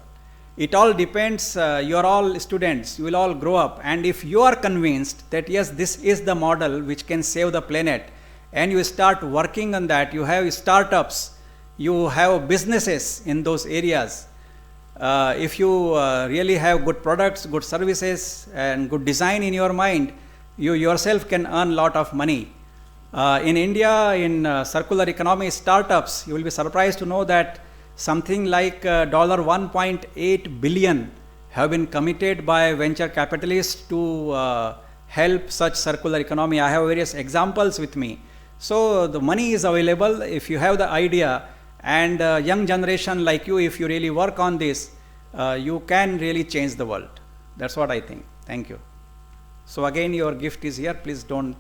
It all depends, you are all students, you will all grow up, and if you are convinced that yes, this is the model which can save the planet, and you start working on that, you have startups, you have businesses in those areas. If you really have good products, good services, and good design in your mind, you yourself can earn a lot of money. In India, in circular economy startups, you will be surprised to know that something like $1.8 billion have been committed by venture capitalists to help such circular economy. I have various examples with me. So the money is available if you have the idea, and young generation like you, if you really work on this, you can really change the world. That's what I think. Thank you. So again, your gift is here. Please don't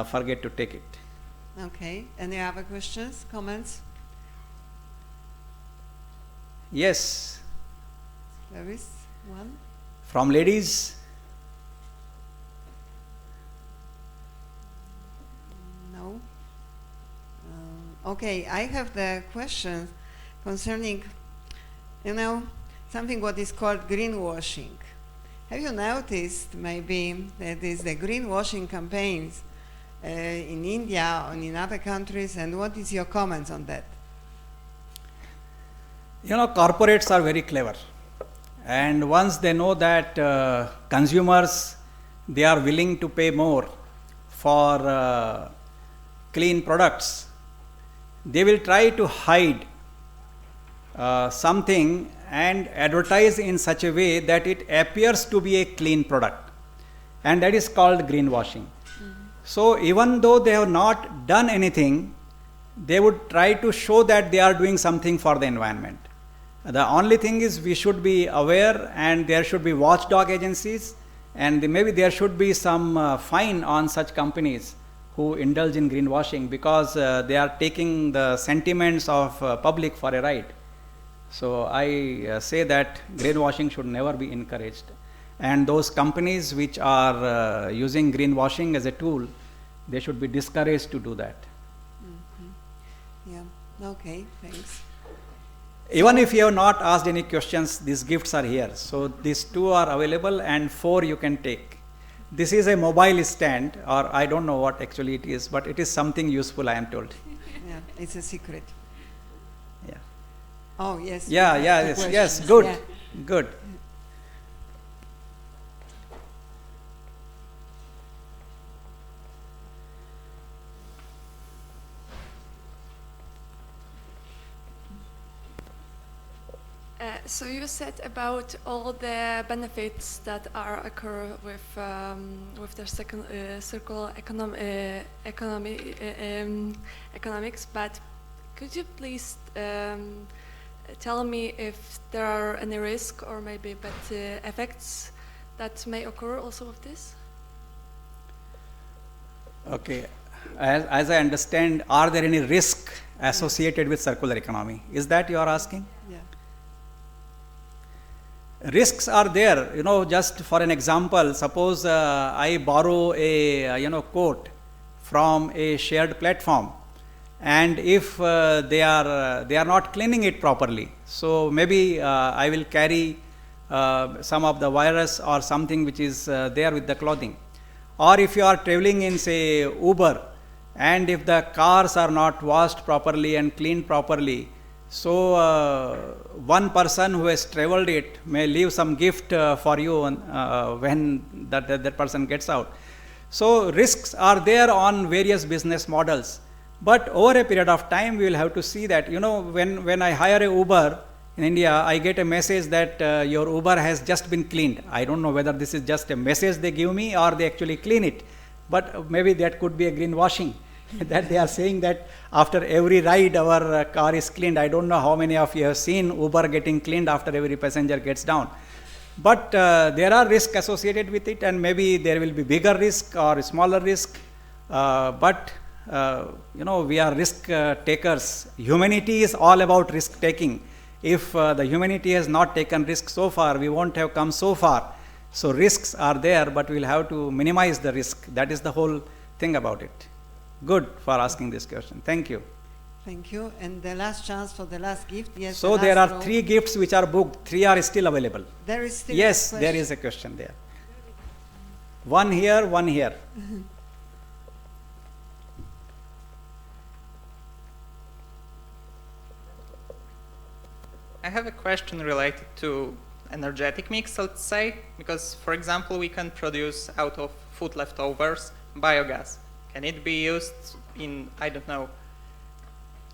forget to take it. Okay. Any other questions, comments? Yes. There is one. From ladies? No. Okay, I have the question concerning, something what is called greenwashing. Have you noticed maybe that is the greenwashing campaigns in India or in other countries, and what is your comments on that? Corporates are very clever, and once they know that consumers, they are willing to pay more for clean products, they will try to hide something and advertise in such a way that it appears to be a clean product, and that is called greenwashing. So even though they have not done anything, they would try to show that they are doing something for the environment. The only thing is we should be aware, and there should be watchdog agencies, and maybe there should be some fine on such companies who indulge in greenwashing, because they are taking the sentiments of public for a ride. So I say that greenwashing should never be encouraged, and those companies which are using greenwashing as a tool, they should be discouraged to do that. Mm-hmm. Yeah. Okay. Thanks. Even if you have not asked any questions, these gifts are here. So these 2 are available, and 4 you can take. This is a mobile stand, or I don't know what actually it is, but it is something useful, I am told. Yeah, it's a secret. Yeah. Oh, yes. Yes, good, yeah. Good. So you said about all the benefits that occur with the circular economics, but could you please tell me if there are any risk or maybe bad effects that may occur also with this? Okay. As I understand, are there any risk associated with circular economy? Is that you are asking? Yeah. Risks are there, just for an example, suppose I borrow a, coat from a shared platform, and if they are not cleaning it properly, so maybe I will carry some of the virus or something which is there with the clothing. Or if you are traveling in, say, Uber, and if the cars are not washed properly and cleaned properly, so one person who has traveled it may leave some gift for you when that person gets out. So risks are there on various business models, but over a period of time we will have to see that, when I hire a Uber, In India, I get a message that your Uber has just been cleaned. I don't know whether this is just a message they give me or they actually clean it. But maybe that could be a greenwashing. That they are saying that after every ride our car is cleaned. I don't know how many of you have seen Uber getting cleaned after every passenger gets down. But there are risks associated with it, and maybe there will be bigger risk or smaller risk. But we are risk takers. Humanity is all about risk taking. If the humanity has not taken risk so far, we won't have come so far. So risks are there, but we'll have to minimize the risk. That is the whole thing about it. Good for asking this question. Thank you. Thank you. And the last chance for the last gift. Yes. So there are 3 gifts which are booked. 3 are still available. There is still yes, there is a question there. One here, one here. I have a question related to energetic mix, let's say, because, for example, we can produce out of food leftovers biogas. Can it be used in, I don't know,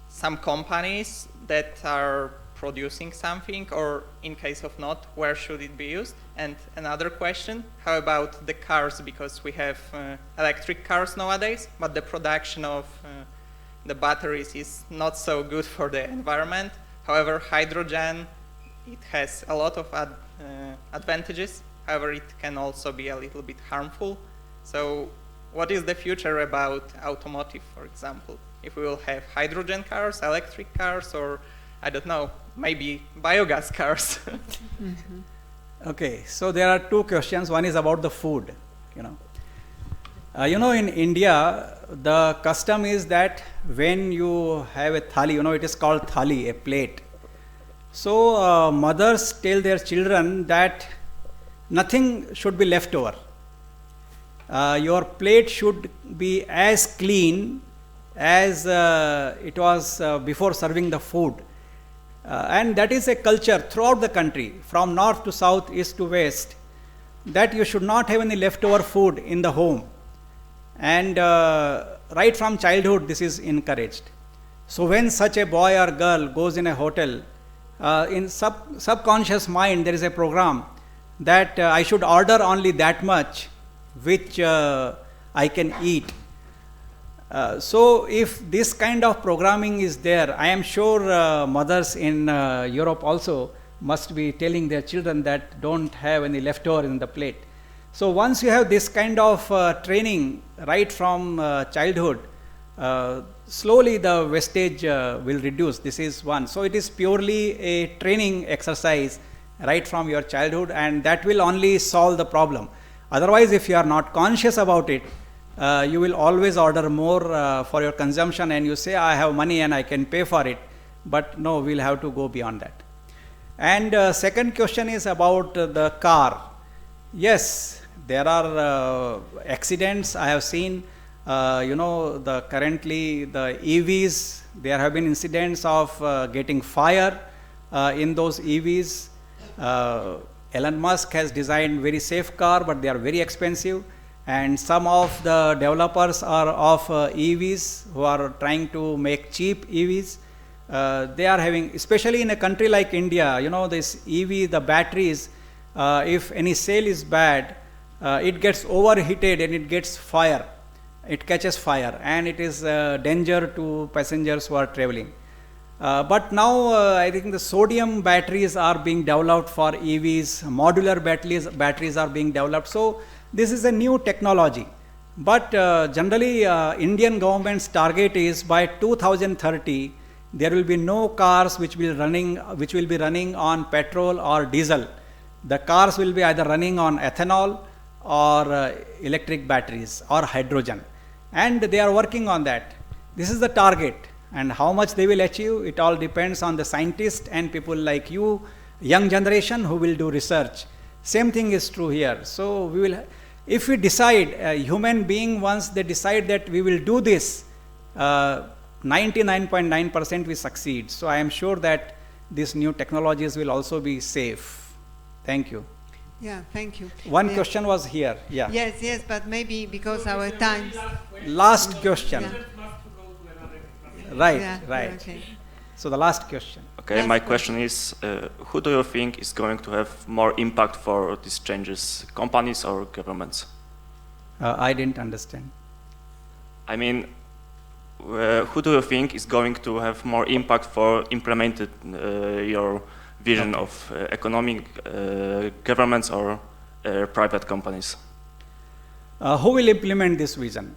some companies that are producing something, or in case of not, where should it be used? And another question, how about the cars, because we have electric cars nowadays, but the production of the batteries is not so good for the environment. However, hydrogen, it has a lot of advantages. However, it can also be a little bit harmful. So what is the future about automotive, for example? If we will have hydrogen cars, electric cars, or I don't know, maybe biogas cars. Okay, so there are 2 questions. One is about the food. In India, the custom is that when you have a thali, it is called thali, a plate. So mothers tell their children that nothing should be left over. Your plate should be as clean as it was before serving the food. And that is a culture throughout the country, from north to south, east to west, that you should not have any leftover food in the home. And right from childhood, this is encouraged. So when such a boy or girl goes in a hotel, in subconscious mind, there is a program that I should order only that much which I can eat. So if this kind of programming is there, I am sure mothers in Europe also must be telling their children that don't have any leftover in the plate. So once you have this kind of training right from childhood, slowly the wastage will reduce. This is one. So it is purely a training exercise right from your childhood, and that will only solve the problem. Otherwise, if you are not conscious about it, you will always order more for your consumption, and you say, I have money and I can pay for it. But no, we'll have to go beyond that. And second question is about the car. Yes, there are accidents. I have seen, currently the EVs, there have been incidents of getting fire in those EVs. Elon Musk has designed very safe car, but they are very expensive. And some of the developers are of EVs who are trying to make cheap EVs. They are having, especially in a country like India, this EV, the batteries, if any cell is bad, it gets overheated and it gets fire. It catches fire, and it is a danger to passengers who are traveling. But now I think the sodium batteries are being developed for EVs, modular batteries are being developed. So this is a new technology. But generally Indian government's target is by 2030 there will be no cars which will be running on petrol or diesel. The cars will be either running on ethanol or electric batteries or hydrogen, and they are working on that. This is the target, and how much they will achieve, it all depends on the scientists and people like you, young generation, who will do research. Same thing is true here. So we will, if we decide, a human being, once they decide that we will do this, 99.9% we succeed. So I am sure that these new technologies will also be safe. Thank you. Yeah, thank you. One question was here. Yeah. Yes, but maybe because our time. Last question. Yeah. Right, Yeah, right. Okay. So the last question. Okay, Last my question. question is, who do you think is going to have more impact for these changes, companies or governments? I didn't understand. I mean, who do you think is going to have more impact for implementing your vision Okay. of economic governments or private companies? Who will implement this vision?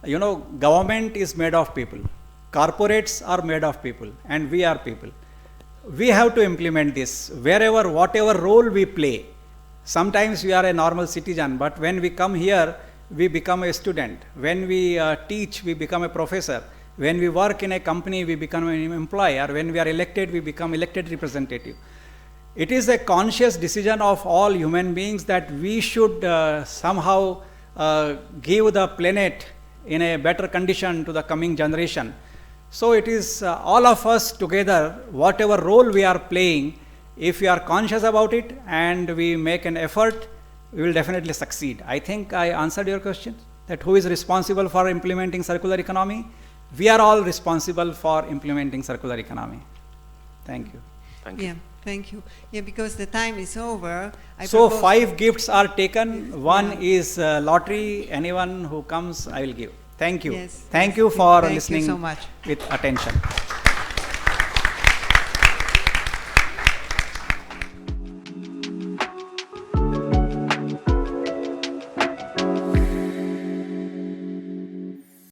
You know, government is made of people. Corporates are made of people, and we are people. We have to implement this wherever, whatever role we play. Sometimes we are a normal citizen, but when we come here, we become a student. When we teach, we become a professor. When we work in a company, we become an employer. When we are elected, we become elected representative. It is a conscious decision of all human beings that we should somehow give the planet in a better condition to the coming generation. So it is all of us together, whatever role we are playing, if we are conscious about it and we make an effort, we will definitely succeed. I think I answered your question, that who is responsible for implementing circular economy? We are all responsible for implementing circular economy. Thank you. Thank you. Yeah, thank you. Yeah, because the time is over. So propose- 5 gifts are taken. One is lottery. Anyone who comes, I will give. Thank you. Yes, Thank yes. you for Thank you listening so much. with attention.